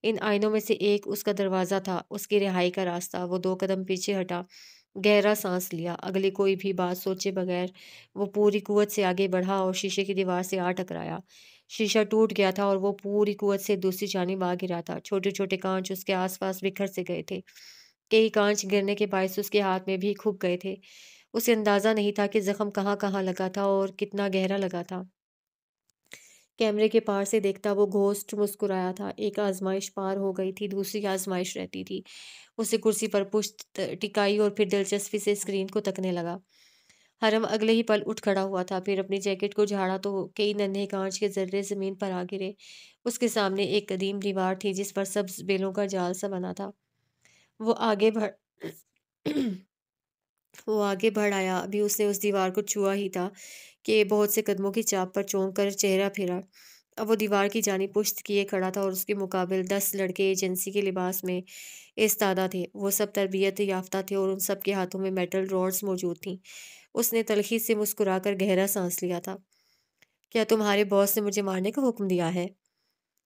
ان آئینوں میں سے ایک اس کا دروازہ تھا، اس کی رہائی کا راستہ۔ وہ 2 قدم پیچھے ہٹا، گہرا سانس لیا۔ اگلی کوئی بھی بات سوچے بغیر وہ پوری قوت سے آگے بڑھا اور شیشے کی دیوار سے آ ٹکرایا۔ شیشہ ٹوٹ گیا تھا اور وہ پوری قوت سے دوسری جانب آ گرا تھا۔ چھوٹے چھوٹے کانچ اس کے آس پاس بکھر سے گئے تھے۔ کئی کانچ گرنے کے باعث اس کے ہاتھ میں بھی کھپ گئے تھے۔ اسے اندازہ نہیں تھا کہ زخم کہاں کہاں لگا تھا اور کتنا گہرا لگا تھا۔ کیمرے کے پار سے دیکھتا وہ گھوسٹ مسکرایا تھا۔ ایک آزمائش پار ہو گئی تھی، دوسری آزمائش رہتی تھی۔ اسے کرسی پر پشت ٹکائی اور پھر دلچسپی سے اسکرین کو تکنے لگا۔ حرم اگلے ہی پل اٹھ کھڑا ہوا تھا، پھر اپنی جیکٹ کو جھاڑا تو کئی ننھے کانچ کے ذرے زمین پر آ گرے۔ اس کے سامنے ایک قدیم دیوار تھی جس پر سبز بیلوں کا جال سا بنا تھا۔ وہ آگے بڑھ وہ آگے بڑھ آیا۔ ابھی اس نے اس دیوار کو چھوا ہی تھا کہ بہت سے قدموں کی چاپ پر چونک کر چہرہ پھیرا۔ اب وہ دیوار کی جانب پشت کیے کھڑا تھا اور اس کے مقابل 10 لڑکے ایجنسی کے لباس میں ایستادہ تھے۔ وہ سب تربیت یافتہ تھے اور ان سب کے ہاتھوں میں میٹل راڈز موجود تھیں۔ اس نے تلخی سے مسکرا کر گہرا سانس لیا تھا۔ کیا تمہارے باس نے مجھے مارنے کا حکم دیا ہے؟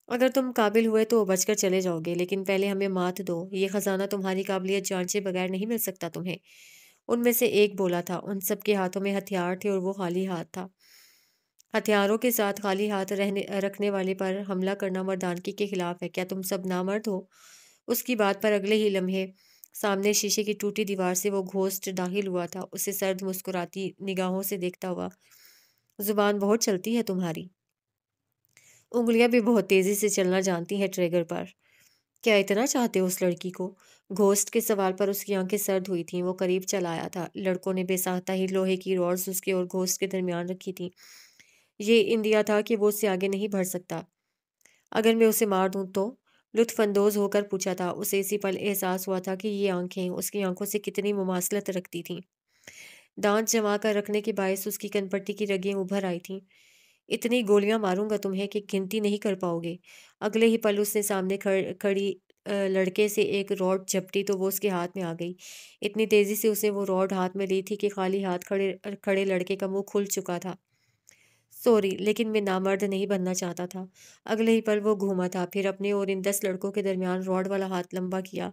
اگر تم قابل ہوئے تو بچ کر چلے جاؤ گے، لیکن پہلے ہمیں مات دو۔ یہ خزانہ تمہاری قابلیت جانچے بغیر نہیں مل سکتا تمہیں۔ ان میں سے ایک بولا تھا۔ ان سب کے ہاتھوں میں ہتھیار تھے اور وہ خالی ہاتھ تھا۔ ہتھیاروں کے ساتھ خالی ہاتھ رکھنے والے پر حملہ کرنا مردانگی کے خلاف ہے۔ کیا تم سب نامرد ہو؟ اس کی بات پر اگلے ہی لمحے سامنے شیشے کی ٹوٹی دیوار سے وہ گھوسٹ داخل ہوا تھا، اسے سرد مسکراتی نگاہوں سے دیکھتا ہوا۔ زبان بہت چلتی ہے تمہاری۔ انگلیاں بھی بہت تیزی سے چلنا جانتی ہیں ٹریگر پر۔ کیا اتنا چاہتے ہو اس لڑکی کو؟ گھوسٹ کے سوال پر اس کی آنکھیں سرد ہوئی تھیں۔ وہ قریب چل آیا تھا۔ لڑکوں نے بے ساختہ ہی لوہے کی راڈز اس کے اور گھوسٹ کے درمیان رکھی تھیں۔ یہ اندیا تھا کہ وہ اس سے آگے نہیں بڑھ سکتا۔ اگر میں اسے مار دوں تو؟ لطف اندوز ہو کر پوچھا تھا۔ اسے اسی پل احساس ہوا تھا کہ یہ آنکھیں اس کی آنکھوں سے کتنی مماثلت رکھتی تھیں۔ دانت جما کر رکھنے کے باعث اس کی کن پٹی کی رگیں ابھر آئی تھیں۔ اتنی گولیاں ماروں گا تمہیں کہ گنتی نہیں کر پاؤ گے۔ اگلے ہی پل اس نے سامنے کھڑی لڑکے سے ایک راڈ جھپٹی تو وہ اس کے ہاتھ میں آ گئی۔ اتنی تیزی سے اسے وہ راڈ ہاتھ میں لی تھی کہ خالی ہاتھ کھڑے لڑکے کا منہ کھل چکا تھا۔ سوری، لیکن میں نامرد نہیں بننا چاہتا تھا۔ اگلے ہی پل وہ گھوما تھا، پھر اپنے اور ان 10 لڑکوں کے درمیان راڈ والا ہاتھ لمبا کیا۔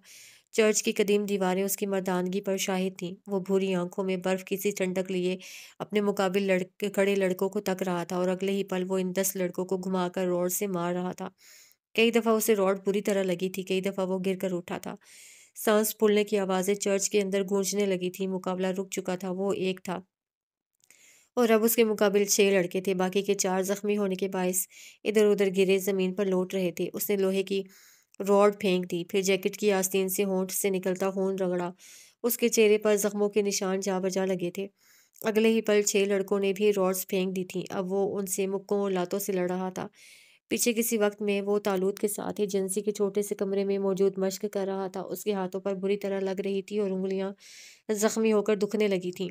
چرچ کی قدیم دیواریں اس کی مردانگی پر شاہد تھیں۔ وہ بھوری آنکھوں میں برف کی سی ٹھنڈک لیے اپنے مقابل کھڑے لڑکوں کو تک رہا تھا اور اگلے ہی پل وہ ان 10 لڑکوں کو گھما کر راڈ سے مار رہا تھا۔ کئی دفعہ اسے راڈ بری طرح لگی تھی، کئی دفعہ وہ گر کر اٹھا تھا۔ سانس پھولنے کی آوازیں چرچ کے اندر گونجنے لگی تھیں۔ مقابلہ رک چکا تھا، وہ ایک تھا اور اب اس کے مقابل 6 لڑکے تھے۔ باقی کے 4 زخمی ہونے کے باعث ادھر ادھر گرے زمین پر لوٹ رہے تھے۔ اس نے لوہے کی راڈ پھینک دی، پھر جیکٹ کی آستین سے ہونٹ سے نکلتا خون رگڑا۔ اس کے چہرے پر زخموں کے نشان جا بجا لگے تھے۔ اگلے ہی پل 6 لڑکوں نے بھی راڈز پھینک دی تھیں۔ اب وہ ان سے مکوں اور لاتوں سے لڑ رہا تھا۔ پیچھے کسی وقت میں وہ تالوت کے ساتھ ایجنسی کے چھوٹے سے کمرے میں موجود مشق کر رہا تھا۔ اس کے ہاتھوں پر بری طرح لگ رہی تھی اور انگلیاں زخمی ہو کر دکھنے لگی تھیں،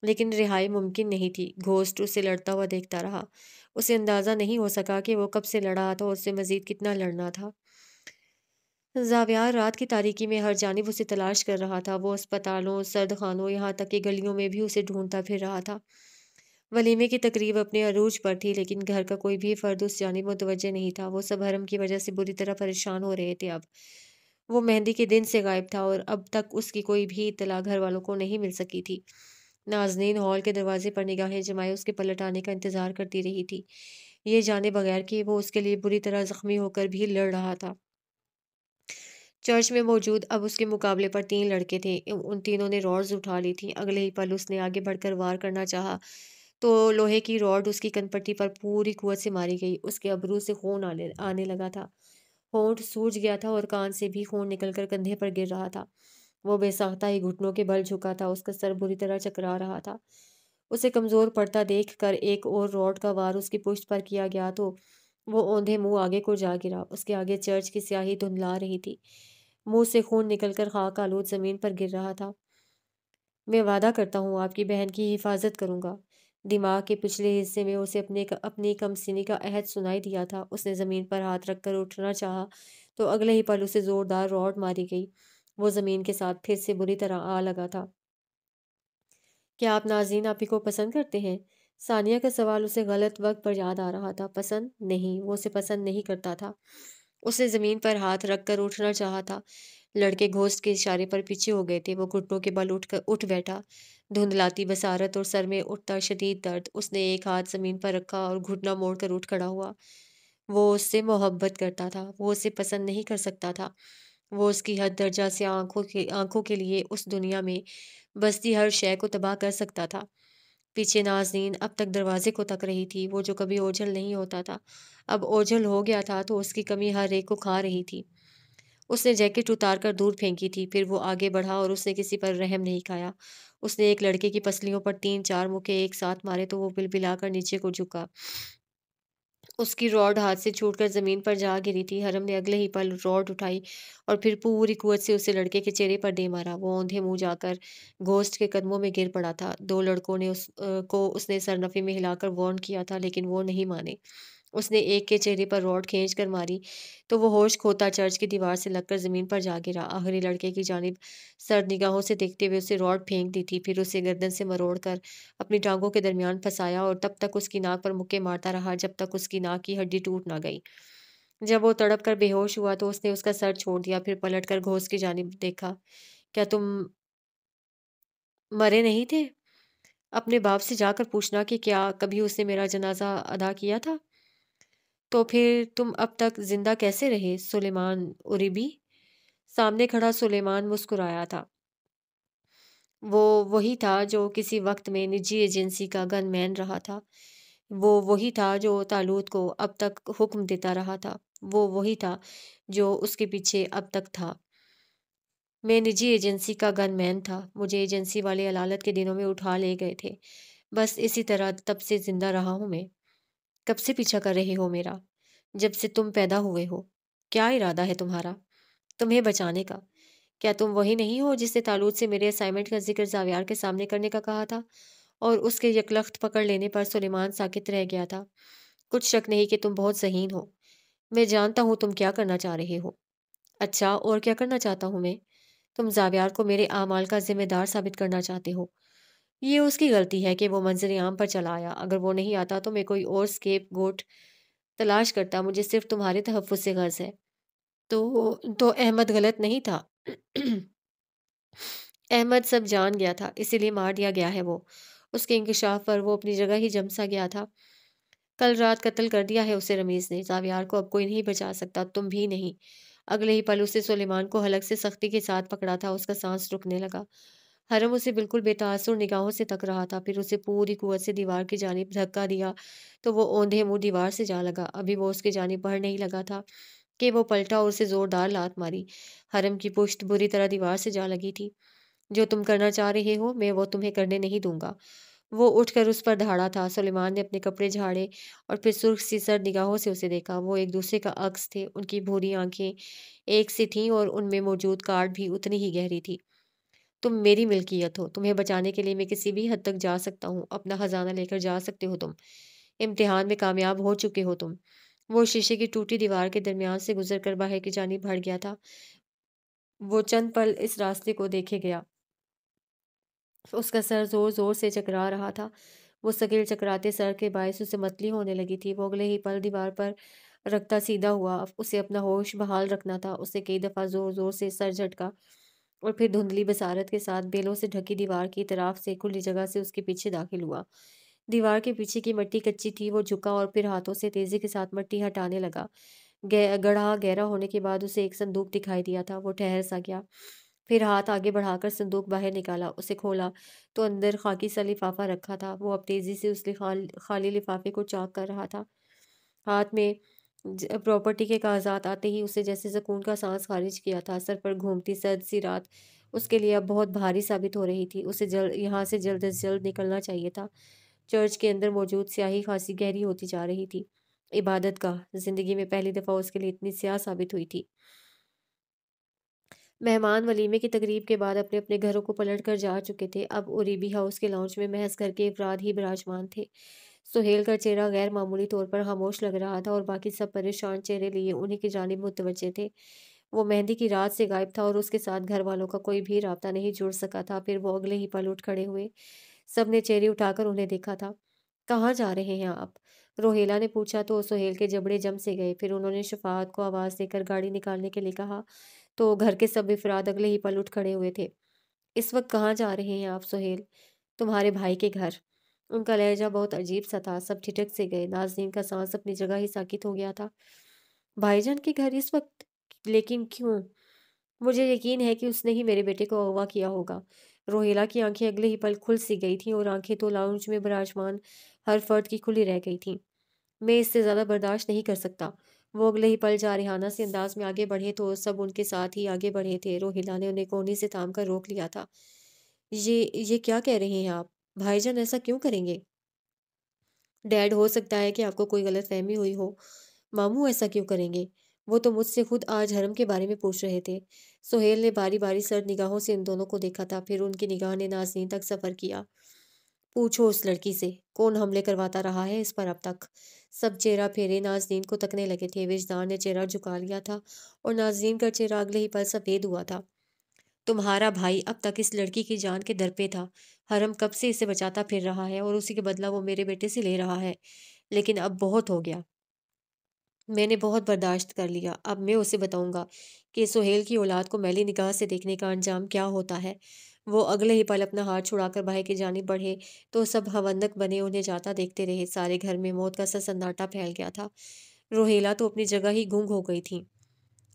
لیکن رہائی ممکن نہیں تھی۔ گھوسٹ اسے لڑتا ہوا دیکھتا رہا۔ اسے اندازہ نہیں ہو سکا کہ وہ کب سے لڑ رہا تھا اور اسے مزید کتنا لڑنا تھا۔ زاویار رات کی تاریکی میں ہر جانب اسے تلاش کر رہا تھا۔ وہ اسپتالوں، سرد خانوں، یہاں تک کہ گلیوں میں بھی اسے ڈھونڈتا پھر رہا تھا۔ ولیمے کی تقریب اپنے عروج پر تھی، لیکن گھر کا کوئی بھی فرد اس جانب متوجہ نہیں تھا۔ وہ سب حرم کی وجہ سے بری طرح پریشان ہو رہے تھے۔ اب وہ مہندی کے دن سے غائب تھا اور اب تک اس کی کوئی بھی اطلاع گھر والوں کو نہیں مل سکی تھی۔ نازنین ہال کے دروازے پر نگاہیں جمائے اس کے پلٹ آنے کا انتظار کرتی رہی تھی، یہ جانے بغیر کہ وہ اس کے لیے بری طرح زخمی ہو کر بھی لڑ رہا تھا۔ چرچ میں موجود اب اس کے مقابلے پر 3 لڑکے تھے۔ ان تینوں نے راڈز اٹھا لی تھیں۔ اگلے ہی پل اس نے آگے بڑھ کر وار کرنا چاہا تو لوہے کی راڈ اس کی کن پٹی پر پوری قوت سے ماری گئی۔ اس کے ابرو سے خون آنے لگا تھا، ہونٹ سوج گیا تھا اور کان سے بھی خون نکل کر کندھے پر گر رہا تھا۔ وہ بے ساختہ ہی گھٹنوں کے بل جھکا تھا، اس کا سر بری طرح چکرا رہا تھا۔ اسے کمزور پڑتا دیکھ کر ایک اور راڈ کا وار اس کی پشت پر کیا گیا تو وہ اوندھے منہ آگے کو جا گرا۔ اس کے آگے چرچ کی سیاہی دھندلا رہی تھی، منہ سے خون نکل کر خاک آلود زمین پر گر رہا تھا۔ میں وعدہ کرتا ہوں آپ کی بہن کی حفاظت کروں گا۔ دماغ کے پچھلے حصے میں اسے اپنی کم سنی کا عہد سنائی دیا تھا۔ اس نے زمین پر ہاتھ رکھ کر اٹھنا چاہا تو اگلے ہی پل اسے زوردار راڈ ماری گئی۔ وہ زمین کے ساتھ پھر سے بری طرح آ لگا تھا۔ کیا آپ نازنین آپی کو پسند کرتے ہیں؟ ثانیہ کا سوال اسے غلط وقت پر یاد آ رہا تھا۔ پسند نہیں، وہ اسے پسند نہیں کرتا تھا۔ اس نے زمین پر ہاتھ رکھ کر اٹھنا چاہا تھا۔ لڑکے گھوسٹ کے اشارے پر پیچھے ہو گئے تھے۔ وہ گھٹنوں کے بل اٹھ بیٹھا۔ دھندلاتی بصارت اور سر میں اٹھتا شدید درد۔ اس نے ایک ہاتھ زمین پر رکھا اور گھٹنا موڑ کر اٹھ کھڑا ہوا۔ وہ اس سے محبت کرتا تھا۔ وہ اسے پسند نہیں کر سکتا تھا۔ وہ اس کی حد درجہ سے آنکھوں کے لیے اس دنیا میں بستی ہر شے کو تباہ کر سکتا تھا۔ پیچھے نازنین اب تک دروازے کو تک رہی تھی، وہ جو کبھی اوجھل نہیں ہوتا تھا اب اوجھل ہو گیا تھا، تو اس کی کمی ہر ایک کو کھا رہی تھی۔ اس نے جیکٹ اتار کر دور پھینکی تھی، پھر وہ آگے بڑھا اور اس نے کسی پر رحم نہیں کھایا۔ اس نے ایک لڑکے کی پسلیوں پر 3-4 مکے ایک ساتھ مارے تو وہ بلبلا کر نیچے کو جھکا۔ اس کی راڈ ہاتھ سے چھوٹ کر زمین پر جا گری تھی۔ حرم نے اگلے ہی پل راڈ اٹھائی اور پھر پوری قوت سے اسے لڑکے کے چہرے پر دے مارا۔ وہ اوندھے منہ جا کر گھوسٹ کے قدموں میں گر پڑا تھا۔ 2 لڑکوں نے اس نے سرنفی میں ہلا کر وارن کیا تھا، لیکن وہ نہیں مانے۔ اس نے ایک کے چہرے پر راڈ کھینچ کر ماری تو وہ ہوش کھوتا چرچ کی دیوار سے لگ کر زمین پر جا گرا۔ آخری لڑکے کی جانب سرد نگاہوں سے دیکھتے ہوئے اسے راڈ پھینک دی تھی، پھر اسے گردن سے مروڑ کر اپنی ٹانگوں کے درمیان پھنسایا اور تب تک اس کی ناک پر مکے مارتا رہا جب تک اس کی ناک کی ہڈی ٹوٹ نہ گئی۔ جب وہ تڑپ کر بے ہوش ہوا تو اس نے اس کا سر چھوڑ دیا، پھر پلٹ کر گھوسٹ کی جانب دیکھا۔ کیا تم مرے نہیں تھے؟ اپنے باپ سے جا کر پوچھنا کہ کیا کبھی اس نے میرا جنازہ ادا کیا تھا۔ تو پھر تم اب تک زندہ کیسے رہے؟ سلیمان اوریبی؟ سامنے کھڑا سلیمان مسکرایا تھا۔ وہ وہی تھا جو کسی وقت میں نجی ایجنسی کا گن مین رہا تھا۔ وہ وہی تھا جو طالوت کو اب تک حکم دیتا رہا تھا۔ وہ وہی تھا جو اس کے پیچھے اب تک تھا۔ میں نجی ایجنسی کا گن مین تھا۔ مجھے ایجنسی والے علالت کے دنوں میں اٹھا لے گئے تھے۔ بس اسی طرح تب سے زندہ رہا ہوں میں۔ کب سے پیچھا کر رہے ہو میرا؟ جب سے تم پیدا ہوئے ہو۔ کیا ارادہ ہے تمہارا؟ تمہیں بچانے کا۔ کیا تم وہی نہیں ہو جس نے طالوت سے میرے اسائنمنٹ کا ذکر زاویار کے سامنے کرنے کا کہا تھا؟ اور اس کے یکلخت پکڑ لینے پر سلیمان ساکت رہ گیا تھا۔ کچھ شک نہیں کہ تم بہت ذہین ہو۔ میں جانتا ہوں تم کیا کرنا چاہ رہے ہو۔ اچھا، اور کیا کرنا چاہتا ہوں میں؟ تم زاویار کو میرے اعمال کا ذمہ دار ثابت کرنا چاہتے ہو۔ یہ اس کی غلطی ہے کہ وہ منظر عام پر چلا آیا۔ اگر وہ نہیں آتا تو میں کوئی اور اسکیپ گوٹ تلاش کرتا۔ مجھے صرف تمہارے تحفظ سے غرض ہے۔ تو احمد غلط نہیں تھا۔ احمد سب جان گیا تھا، اسی لیے مار دیا گیا ہے وہ۔ اس کے انکشاف پر وہ اپنی جگہ ہی جم سا گیا تھا۔ کل رات قتل کر دیا ہے اسے رمیز نے۔ زاویار کو اب کوئی نہیں بچا سکتا، تم بھی نہیں۔ اگلے ہی پل اسے سلیمان کو حلق سے سختی کے ساتھ پکڑا تھا۔ اس کا سانس رکنے لگا۔ حرم اسے بالکل بے تاثر نگاہوں سے تک رہا تھا، پھر اسے پوری قوت سے دیوار کی جانب دھکا دیا تو وہ اوندھے منہ دیوار سے جا لگا۔ ابھی وہ اس کی جانب بڑھ نہیں لگا تھا کہ وہ پلٹا اور اسے زوردار لات ماری۔ حرم کی پشت بری طرح دیوار سے جا لگی تھی۔ جو تم کرنا چاہ رہے ہو میں وہ تمہیں کرنے نہیں دوں گا۔ وہ اٹھ کر اس پر دھاڑا تھا۔ سلیمان نے اپنے کپڑے جھاڑے اور پھر سرخ سی سرد نگاہوں سے اسے دیکھا۔ وہ ایک دوسرے کا عکس تھے۔ ان کی بھوری آنکھیں ایک سی تھیں اور ان میں موجود کاٹ بھی اتنی ہی گہری تھی۔ تم میری ملکیت ہو۔ تمہیں بچانے کے لیے میں کسی بھی حد تک جا سکتا ہوں۔ اپنا خزانہ لے کر جا سکتے ہو تم۔ امتحان میں کامیاب ہو چکے ہو تم۔ وہ شیشے کی ٹوٹی دیوار کے درمیان سے گزر کر باہر کی جانب بڑھ گیا تھا۔ وہ چند پل اس راستے کو دیکھے گیا۔ اس کا سر زور زور سے چکرا رہا تھا۔ مستقل چکراتے سر کے باعث اسے متلی ہونے لگی تھی۔ وہ اگلے ہی پل دیوار پر رکھتا سیدھا ہوا۔ اسے اپنا ہوش بحال رکھنا تھا۔ اس نے کئی دفعہ زور زور سے سر جھٹکا اور پھر دھندلی بصارت کے ساتھ بیلوں سے ڈھکی دیوار کی طرف سے کھلی جگہ سے اس کے پیچھے داخل ہوا۔ دیوار کے پیچھے کی مٹی کچی تھی۔ وہ جھکا اور پھر ہاتھوں سے تیزی کے ساتھ مٹی ہٹانے لگا۔ گڑھا گہرا ہونے کے بعد اسے ایک صندوق دکھائی دیا تھا۔ وہ ٹھہر سا گیا، پھر ہاتھ آگے بڑھا کر صندوق باہر نکالا۔ اسے کھولا تو اندر خاکی سا لفافہ رکھا تھا۔ وہ اب تیزی سے اس خالی لفافے کو چاک کر رہا تھا۔ ہاتھ میں پراپرٹی کے کاغذات آتے ہی اسے جیسے سکون کا سانس خارج کیا تھا۔ سر پر گھومتی سرد سی رات اس کے لیے اب بہت بھاری ثابت ہو رہی تھی۔ اسے یہاں سے جلد از جلد نکلنا چاہیے تھا۔ چرچ کے اندر موجود سیاہی خاصی گہری ہوتی جا رہی تھی۔ عبادت گاہ زندگی میں پہلی دفعہ اس کے لیے اتنی سیاہ ثابت ہوئی تھی۔ مہمان ولیمے کی تقریب کے بعد اپنے اپنے گھروں کو پلٹ کر جا چکے تھے۔ اب اوریبی ہاؤس کے لاؤنج میں محض گھر کے افراد ہی براجمان تھے۔ سہیل کا چہرہ غیر معمولی طور پر خاموش لگ رہا تھا اور باقی سب پریشان چہرے لیے انہی کی جانب متوجہ تھے۔ وہ مہندی کی رات سے غائب تھا اور اس کے ساتھ گھر والوں کا کوئی بھی رابطہ نہیں جڑ سکا تھا۔ پھر وہ اگلے ہی پل اٹھ کھڑے ہوئے۔ سب نے چہرے اٹھا کر انہیں دیکھا تھا۔ کہاں جا رہے ہیں آپ؟ روہیلا نے پوچھا تو سہیل کے جبڑے جم سے گئے۔ پھر انہوں نے شفاعت کو آواز دے کر گاڑی نکالنے کے لیے کہا تو گھر کے سب افراد اگلے ہی پل اٹھ کھڑے ہوئے تھے۔ اس وقت کہاں جا رہے ہیں آپ سہیل؟ تمہارے بھائی کے گھر۔ ان کا لہجہ بہت عجیب سا تھا۔ سب ٹھٹک سے گئے۔ نازنین کا سانس اپنی جگہ ہی ساکت ہو گیا تھا۔ بھائی جان کے گھر اس وقت؟ لیکن کیوں؟ مجھے یقین ہے کہ اس نے ہی میرے بیٹے کو اغوا کیا ہوگا۔ روہیلا کی آنکھیں اگلے ہی پل کھل سی گئی تھیں اور آنکھیں تو لاؤنج میں براجمان ہر فرد کی کھلی رہ گئی تھیں۔ میں اس سے زیادہ برداشت نہیں کر سکتا۔ وہ اگلے ہی پل جارحانہ سے انداز میں آگے بڑھے تو سب ان کے ساتھ ہی آگے بڑھے تھے۔ روہیلا نے انہیں کونی سے تھام کر روک لیا تھا۔ یہ کیا کہہ رہے ہیں آپ؟ بھائی جان ایسا کیوں کریں گے؟ ڈیڈ، ہو سکتا ہے کہ آپ کو کوئی غلط فہمی ہوئی ہو۔ ماموں ایسا کیوں کریں گے؟ وہ تو مجھ سے خود آج حرم کے بارے میں پوچھ رہے تھے۔ سہیل نے باری باری سرد نگاہوں سے ان دونوں کو دیکھا تھا، پھر ان کی نگاہ نے نازنین تک سفر کیا۔ پوچھو اس لڑکی سے، کون حملے کرواتا رہا ہے اس پر اب تک؟ سب چہرہ پھیرے نازنین کو تکنے لگے تھے۔ وجدان نے چہرہ جھکا لیا تھا اور نازنین کا چہرہ اگلے ہی پل سفید ہوا تھا۔ تمہارا بھائی اب تک اس لڑکی کی جان کے در پہ تھا۔ حرم کب سے اسے بچاتا پھر رہا ہے اور اسی کے بدلہ وہ میرے بیٹے سے لے رہا ہے۔ لیکن اب بہت ہو گیا۔ میں نے بہت برداشت کر لیا۔ اب میں اسے بتاؤں گا کہ سہیل کی اولاد کو میلی نگاہ سے دیکھنے کا انجام کیا ہوتا ہے۔ وہ اگلے ہی پل اپنا ہاتھ چھڑا کر بھائی کی جانب بڑھے تو سب ہونک بنے انہیں جاتا دیکھتے رہے۔ سارے گھر میں موت کا سا سناٹا پھیل گیا تھا۔ روہیلا تو اپنی جگہ ہی گنگ ہو گئی تھی۔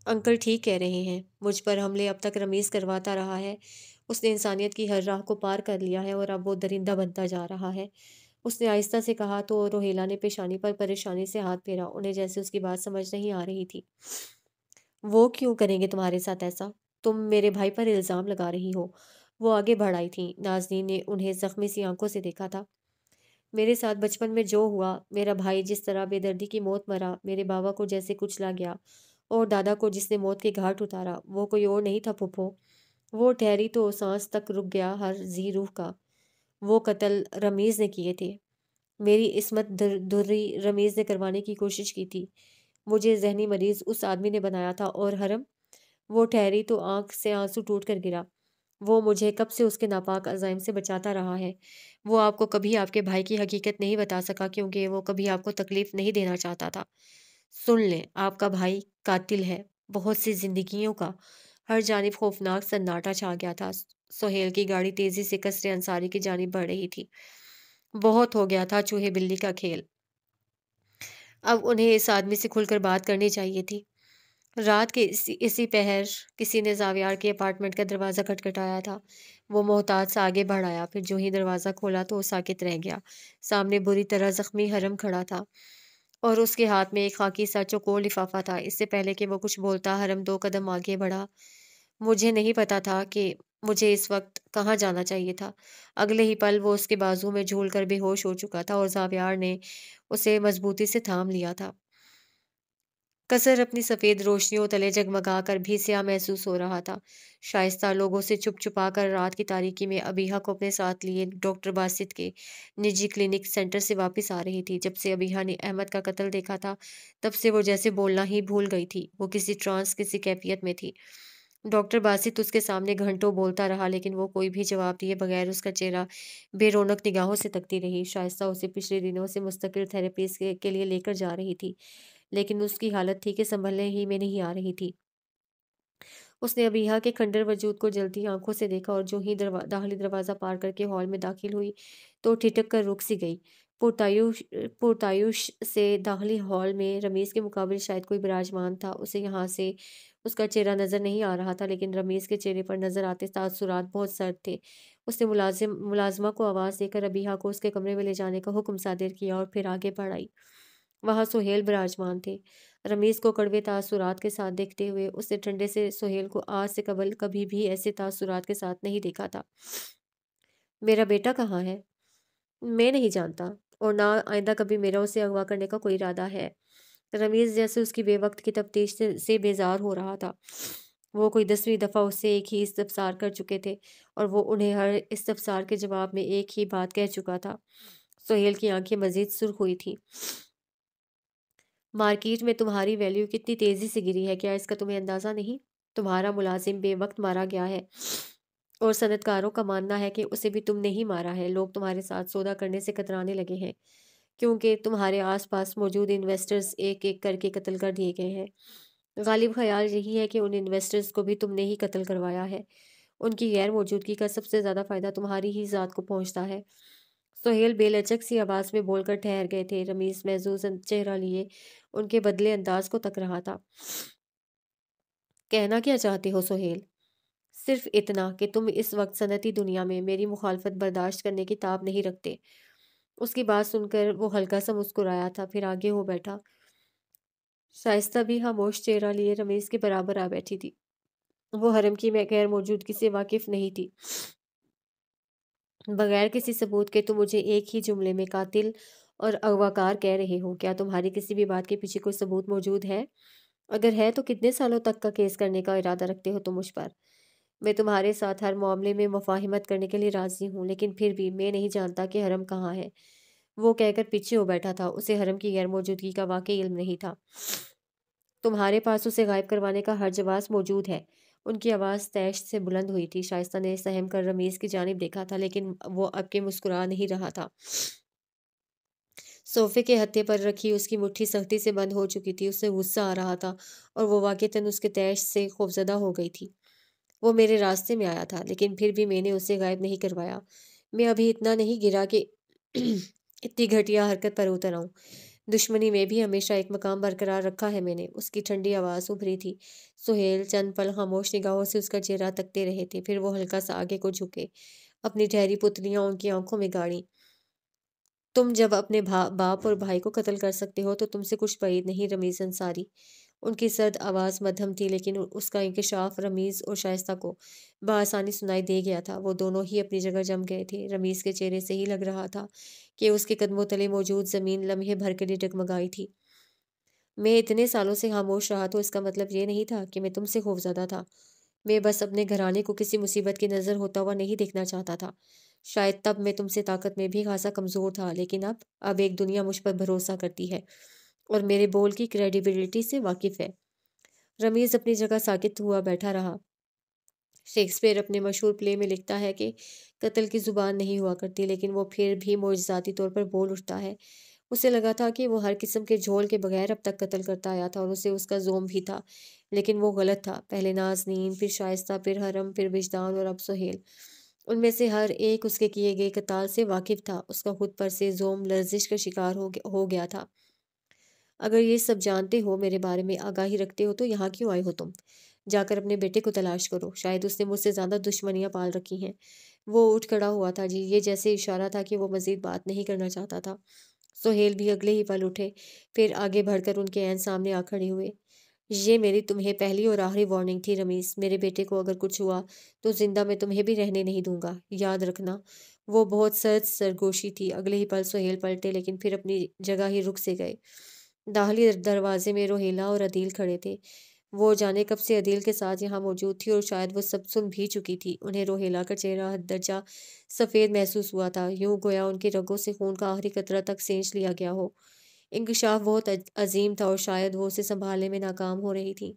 انکل ٹھیک کہہ رہے ہیں، مجھ پر حملے اب تک رمیز کرواتا رہا ہے۔ اس نے انسانیت کی ہر راہ کو پار کر لیا ہے اور اب وہ درندہ بنتا جا رہا ہے۔ اس نے آہستہ سے کہا تو روہیلا نے پیشانی پر پریشانی سے ہاتھ پھیرا، انہیں جیسے اس کی بات سمجھ نہیں آ رہی تھی۔ وہ کیوں کریں گے تمہارے ساتھ ایسا؟ تم میرے بھائی پر الزام لگا رہی ہو۔ وہ آگے بڑھ آئی تھی۔ نازنین نے انہیں زخمی سی آنکھوں سے دیکھا تھا۔ میرے ساتھ بچپن میں جو ہوا، میرا بھائی جس طرح بے دردی کی موت مرا، میرے بابا کو جیسے کچلا گیا اور دادا کو جس نے موت کے گھاٹ اتارا، وہ کوئی اور نہیں تھا پھپھو۔ وہ ٹھہری تو سانس تک رک گیا ہر ذی روح کا۔ وہ قتل رمیز نے کیے تھے۔ میری عصمت دری رمیز نے کروانے کی کوشش کی تھی۔ مجھے ذہنی مریض اس آدمی نے بنایا تھا اور حرم۔ وہ ٹھہری تو آنکھ سے آنسو ٹوٹ کر گرا۔ وہ مجھے کب سے اس کے ناپاک عزائم سے بچاتا رہا ہے۔ وہ آپ کو کبھی آپ کے بھائی کی حقیقت نہیں بتا سکا کیونکہ وہ کبھی آپ کو تکلیف نہیں دینا چاہتا تھا۔ سن لیں، آپ کا بھائی قاتل ہے، بہت سی زندگیوں کا۔ ہر جانب خوفناک سناٹا چھا گیا تھا۔ سہیل کی گاڑی تیزی سے قصر انصاری کی جانب بڑھ رہی تھی۔ بہت ہو گیا تھا چوہے بلی کا کھیل۔ اب انہیں اس آدمی سے کھل کر بات کرنی چاہیے تھی۔ رات کے اسی پہر کسی نے زاویار کے اپارٹمنٹ کا دروازہ کھٹکھٹایا تھا۔ وہ محتاط سے آگے بڑھ آیا، پھر جو ہی دروازہ کھولا تو وہ ساکت رہ گیا۔ سامنے بری طرح زخمی حرم کھڑا تھا اور اس کے ہاتھ میں ایک خاکی سا چوکور لفافہ تھا۔ اس سے پہلے کہ وہ کچھ بولتا، حرم 2 قدم آگے بڑھا۔ مجھے نہیں پتا تھا کہ مجھے اس وقت کہاں جانا چاہیے تھا۔ اگلے ہی پل وہ اس کے بازو میں جھول کر بے ہوش ہو چکا تھا اور زاویار نے اسے مضبوطی سے تھام لیا تھا۔ قصر اپنی سفید روشنیوں تلے جگمگا کر بھی سیاہ محسوس ہو رہا تھا۔ شائستہ لوگوں سے چھپ چھپا کر رات کی تاریکی میں ابیحہ کو اپنے ساتھ لیے ڈاکٹر باسط کے نجی کلینک سینٹر سے واپس آ رہی تھی۔ جب سے ابیحہ نے احمد کا قتل دیکھا تھا، تب سے وہ جیسے بولنا ہی بھول گئی تھی۔ وہ کسی ٹرانس، کسی کیفیت میں تھی۔ ڈاکٹر باسط اس کے سامنے گھنٹوں بولتا رہا لیکن وہ کوئی بھی جواب دیے بغیر اس کا چہرہ بے رونق نگاہوں سے تکتی رہی۔ شائستہ اسے پچھلے دنوں سے مستقل تھراپیز کے لیے لے کر جا رہی تھی، لیکن اس کی حالت تھی کہ سنبھلنے ہی میں نہیں آ رہی تھی۔ اس نے ابیحہ کے کھنڈر وجود کو جلتی آنکھوں سے دیکھا اور جو ہی داخلی دروازہ پار کر کے ہال میں داخل ہوئی تو ٹھٹک کر رک سی گئی۔ پرتعیش سے داخلی ہال میں رمیز کے مقابل شاید کوئی براجمان تھا۔ اسے یہاں سے اس کا چہرہ نظر نہیں آ رہا تھا، لیکن رمیز کے چہرے پر نظر آتے تاثرات بہت سرد تھے۔ اس نے ملازمہ کو آواز دے کر ابیحہ کو اس کے کمرے میں لے جانے کا حکم صادر کیا اور پھر آگے بڑھ آئی۔ وہاں سہیل براجمان تھے۔ رمیز کو کڑوے تاثرات کے ساتھ دیکھتے ہوئے اس نے ٹھنڈے سے سہیل کو آج سے قبل کبھی بھی ایسے تاثرات کے ساتھ نہیں دیکھا تھا۔ میرا بیٹا کہاں ہے؟ میں نہیں جانتا اور نہ آئندہ کبھی میرا اسے اغوا کرنے کا کوئی ارادہ ہے۔ رمیز جیسے اس کی بے وقت کی تفتیش سے بیزار ہو رہا تھا۔ وہ کوئی 10ویں دفعہ اس سے ایک ہی استفسار کر چکے تھے اور وہ انہیں ہر استفسار کے جواب میں ایک ہی بات کہہ چکا تھا۔ سہیل کی آنکھیں مزید سرخ ہوئی تھیں۔ مارکیٹ میں تمہاری ویلیو کتنی تیزی سے گری ہے، کیا اس کا تمہیں اندازہ نہیں؟ تمہارا ملازم بے وقت مارا گیا ہے اور صنعت کاروں کا ماننا ہے کہ اسے بھی تم نے ہی مارا ہے۔ لوگ تمہارے ساتھ سودا کرنے سے کترانے لگے ہیں۔ کیونکہ تمہارے آس پاس موجود انویسٹرز ایک ایک کر کے قتل کر دیے گئے ہیں۔ غالب خیال یہی ہے کہ ان انویسٹرز کو بھی تم نے ہی قتل کروایا ہے۔ ان کی غیر موجودگی کا سب سے زیادہ فائدہ تمہاری ہی ذات کو پہنچتا ہے۔ سہیل بے لچک سی آواز میں بول کر ٹھہر گئے تھے۔ رمیز محظوظ چہرہ لیے ان کے بدلے انداز کو تک رہا تھا۔ کہنا کیا چاہتے ہو سہیل؟ صرف اتنا کہ تم اس وقت صنعتی دنیا میں میری مخالفت برداشت کرنے کی تاب نہیں رکھتے۔ اس کی بات سن کر وہ ہلکا سا مسکرایا تھا، پھر آگے ہو بیٹھا۔ شائستہ بھی خاموش چہرہ لیے رمیز کے برابر آ بیٹھی تھی۔ وہ حرم کی غیر موجودگی سے واقف نہیں تھی۔ بغیر کسی ثبوت کے تم مجھے ایک ہی جملے میں قاتل اور اغواکار کہہ رہے ہو۔ کیا تمہاری کسی بھی بات کے پیچھے کوئی ثبوت موجود ہے؟ اگر ہے تو کتنے سالوں تک کا کیس کرنے کا ارادہ رکھتے ہو تم مجھ پر؟ میں تمہارے ساتھ ہر معاملے میں مفاہمت کرنے کے لیے راضی ہوں، لیکن پھر بھی میں نہیں جانتا کہ حرم کہاں ہے۔ وہ کہہ کر پیچھے ہو بیٹھا تھا۔ اسے حرم کی غیر موجودگی کا واقعی علم نہیں تھا۔ تمہارے پاس اسے غائب کروانے کا ہر جواز موجود ہے۔ ان کی آواز تیش سے بلند ہوئی تھی۔ شائستہ نے سہم کر رمیز کی جانب دیکھا تھا، لیکن وہ اب کے مسکرا نہیں رہا تھا۔ صوفے کے ہتھے پر رکھی اس کی مٹھی سختی سے بند ہو چکی تھی۔ اسے غصہ آ رہا تھا اور وہ واقعتاً اس کے تیش سے خوفزدہ ہو گئی تھی۔ وہ میرے راستے میں آیا تھا، لیکن پھر بھی میں نے اسے غائب نہیں کروایا۔ میں ابھی اتنا نہیں گرا کہ اتنی گھٹیا حرکت پر اتر آؤں۔ دشمنی میں بھی ہمیشہ ایک مقام برقرار رکھا ہے میں نے۔ اس کی ٹھنڈی آواز ابھری تھی۔ سہیل چند پل خاموش نگاہوں سے اس کا چہرہ تکتے رہے تھے، پھر وہ ہلکا سا آگے کو جھکے، اپنی ٹھہری پتلیاں ان کی آنکھوں میں گاڑی۔ تم جب اپنے باپ اور بھائی کو قتل کر سکتے ہو تو تم سے کچھ بعید نہیں رمیز انصاری۔ ان کی سرد آواز مدھم تھی، لیکن اس کا انکشاف رمیز اور شائستہ کو بآسانی سنائی دے گیا تھا۔ وہ دونوں ہی اپنی جگہ جم گئے تھے۔ رمیز کے چہرے سے ہی لگ رہا تھا کہ اس کے قدموں تلے موجود زمین لمحے بھر کے لیے ڈگمگائی تھی۔ میں اتنے سالوں سے خاموش رہا تو اس کا مطلب یہ نہیں تھا کہ میں تم سے خوفزدہ تھا۔ میں بس اپنے گھرانے کو کسی مصیبت کی نظر ہوتا ہوا نہیں دیکھنا چاہتا تھا۔ شاید تب میں تم سے طاقت میں بھی خاصا کمزور تھا، لیکن اب ایک دنیا مجھ پر بھروسہ کرتی ہے اور میرے بول کی کریڈیبلٹی سے واقف ہے۔ رمیز اپنی جگہ ساکت ہوا بیٹھا رہا۔ شیکسپیئر اپنے مشہور پلے میں لکھتا ہے کہ قتل کی زبان نہیں ہوا کرتی، لیکن وہ پھر بھی معجزاتی طور پر بول اٹھتا ہے۔ اسے لگا تھا کہ وہ ہر قسم کے جھول کے بغیر اب تک قتل کرتا آیا تھا اور اسے اس کا زوم بھی تھا، لیکن وہ غلط تھا۔ پہلے نازنین، پھر شائستہ، پھر حرم، پھر وجدان اور اب سہیل۔ ان میں سے ہر ایک اس کے کیے گئے قتال سے واقف تھا۔ اس کا خود پر سے زوم لرزش کا شکار ہو گیا تھا۔ اگر یہ سب جانتے ہو، میرے بارے میں آگاہی رکھتے ہو، تو یہاں کیوں آئے ہو تم؟ جا کر اپنے بیٹے کو تلاش کرو، شاید اس نے مجھ سے زیادہ دشمنیاں پال رکھی ہیں۔ وہ اٹھ کھڑا ہوا تھا، جی یہ جیسے اشارہ تھا کہ وہ مزید بات نہیں کرنا چاہتا تھا۔ سہیل بھی اگلے ہی پل اٹھے، پھر آگے بڑھ کر ان کے عین سامنے آ کھڑے ہوئے۔ یہ میری تمہیں پہلی اور آخری وارننگ تھی رمیز۔ میرے بیٹے کو اگر کچھ ہوا تو زندہ میں تمہیں بھی رہنے نہیں دوں گا، یاد رکھنا۔ وہ بہت سرد سرگوشی تھی۔ اگلے ہی پل سہیل پلٹے، لیکن پھر اپنی جگہ ہی رک سے گئے۔ داخلی دروازے میں روہیلا اور عدیل کھڑے تھے۔ وہ جانے کب سے عدیل کے ساتھ یہاں موجود تھی اور شاید وہ سب سن بھی چکی تھی۔ انہیں روہیلا کا چہرہ حد درجہ سفید محسوس ہوا تھا، یوں گویا ان کی رگوں سے خون کا آخری قطرہ تک سینچ لیا گیا ہو۔ انکشاف بہت عظیم تھا اور شاید وہ اسے سنبھالنے میں ناکام ہو رہی تھی۔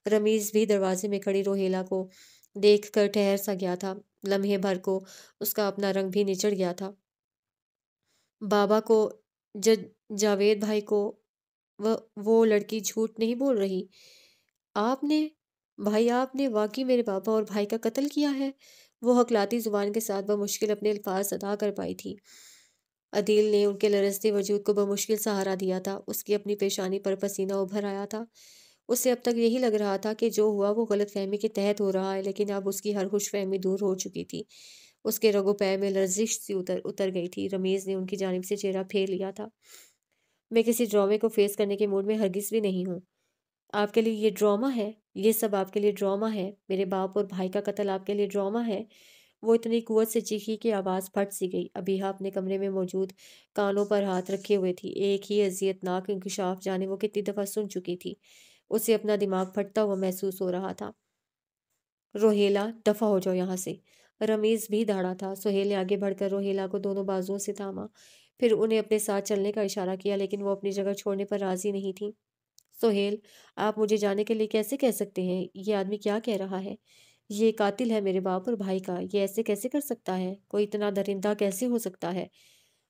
رمیز بھی دروازے میں کھڑی روہیلا کو دیکھ کر ٹھہر سا گیا تھا۔ لمحے بھر کو اس کا اپنا رنگ بھی نچڑ گیا تھا۔ بابا کو، جاوید بھائی کو، وہ لڑکی جھوٹ نہیں بول رہی۔ آپ نے، بھائی آپ نے واقعی میرے بابا اور بھائی کا قتل کیا ہے؟ وہ ہکلاتی زبان کے ساتھ بمشکل اپنے الفاظ ادا کر پائی تھی۔ عدیل نے ان کے لرزتے وجود کو بمشکل سہارا دیا تھا۔ اس کی اپنی پیشانی پر پسینہ ابھر آیا تھا۔ اسے اب تک یہی لگ رہا تھا کہ جو ہوا وہ غلط فہمی کے تحت ہو رہا ہے، لیکن اب اس کی ہر خوش فہمی دور ہو چکی تھی۔ اس کے رگ و پے میں لرزش سی اتر گئی تھی۔ رمیز نے ان کی جانب سے چہرہ پھیر لیا تھا۔ میں کسی ڈرامے کو فیس کرنے کے موڈ میں ہرگز بھی نہیں ہوں۔ آپ کے لیے یہ ڈرامہ ہے؟ یہ سب آپ کے لیے ڈرامہ ہے؟ میرے باپ اور بھائی کا قتل آپ کے لیے ڈرامہ ہے؟ وہ اتنی قوت سے چیخی کہ آواز پھٹ سی گئی۔ ابیہا اپنے کمرے میں موجود کانوں پر ہاتھ رکھے ہوئے تھی۔ ایک ہی اذیت ناک انکشاف جانے وہ کتنی دفعہ سن چکی تھی۔ اسے اپنا دماغ پھٹتا ہوا محسوس ہو رہا تھا۔ روہیلا، دفع ہو جاؤ یہاں سے۔ رمیز بھی دھاڑا تھا۔ سہیل نے آگے بڑھ کر روہیلا کو دونوں بازوؤں سے تھاما، پھر انہیں اپنے ساتھ چلنے کا اشارہ کیا، لیکن وہ اپنی جگہ چھوڑنے پر راضی نہیں تھی۔ سہیل، آپ مجھے جانے کے لیے کیسے کہہ سکتے ہیں؟ یہ آدمی کیا کہہ رہا ہے؟ یہ قاتل ہے میرے باپ اور بھائی کا، یہ ایسے کیسے کر سکتا ہے؟ کوئی اتنا درندہ کیسے ہو سکتا ہے؟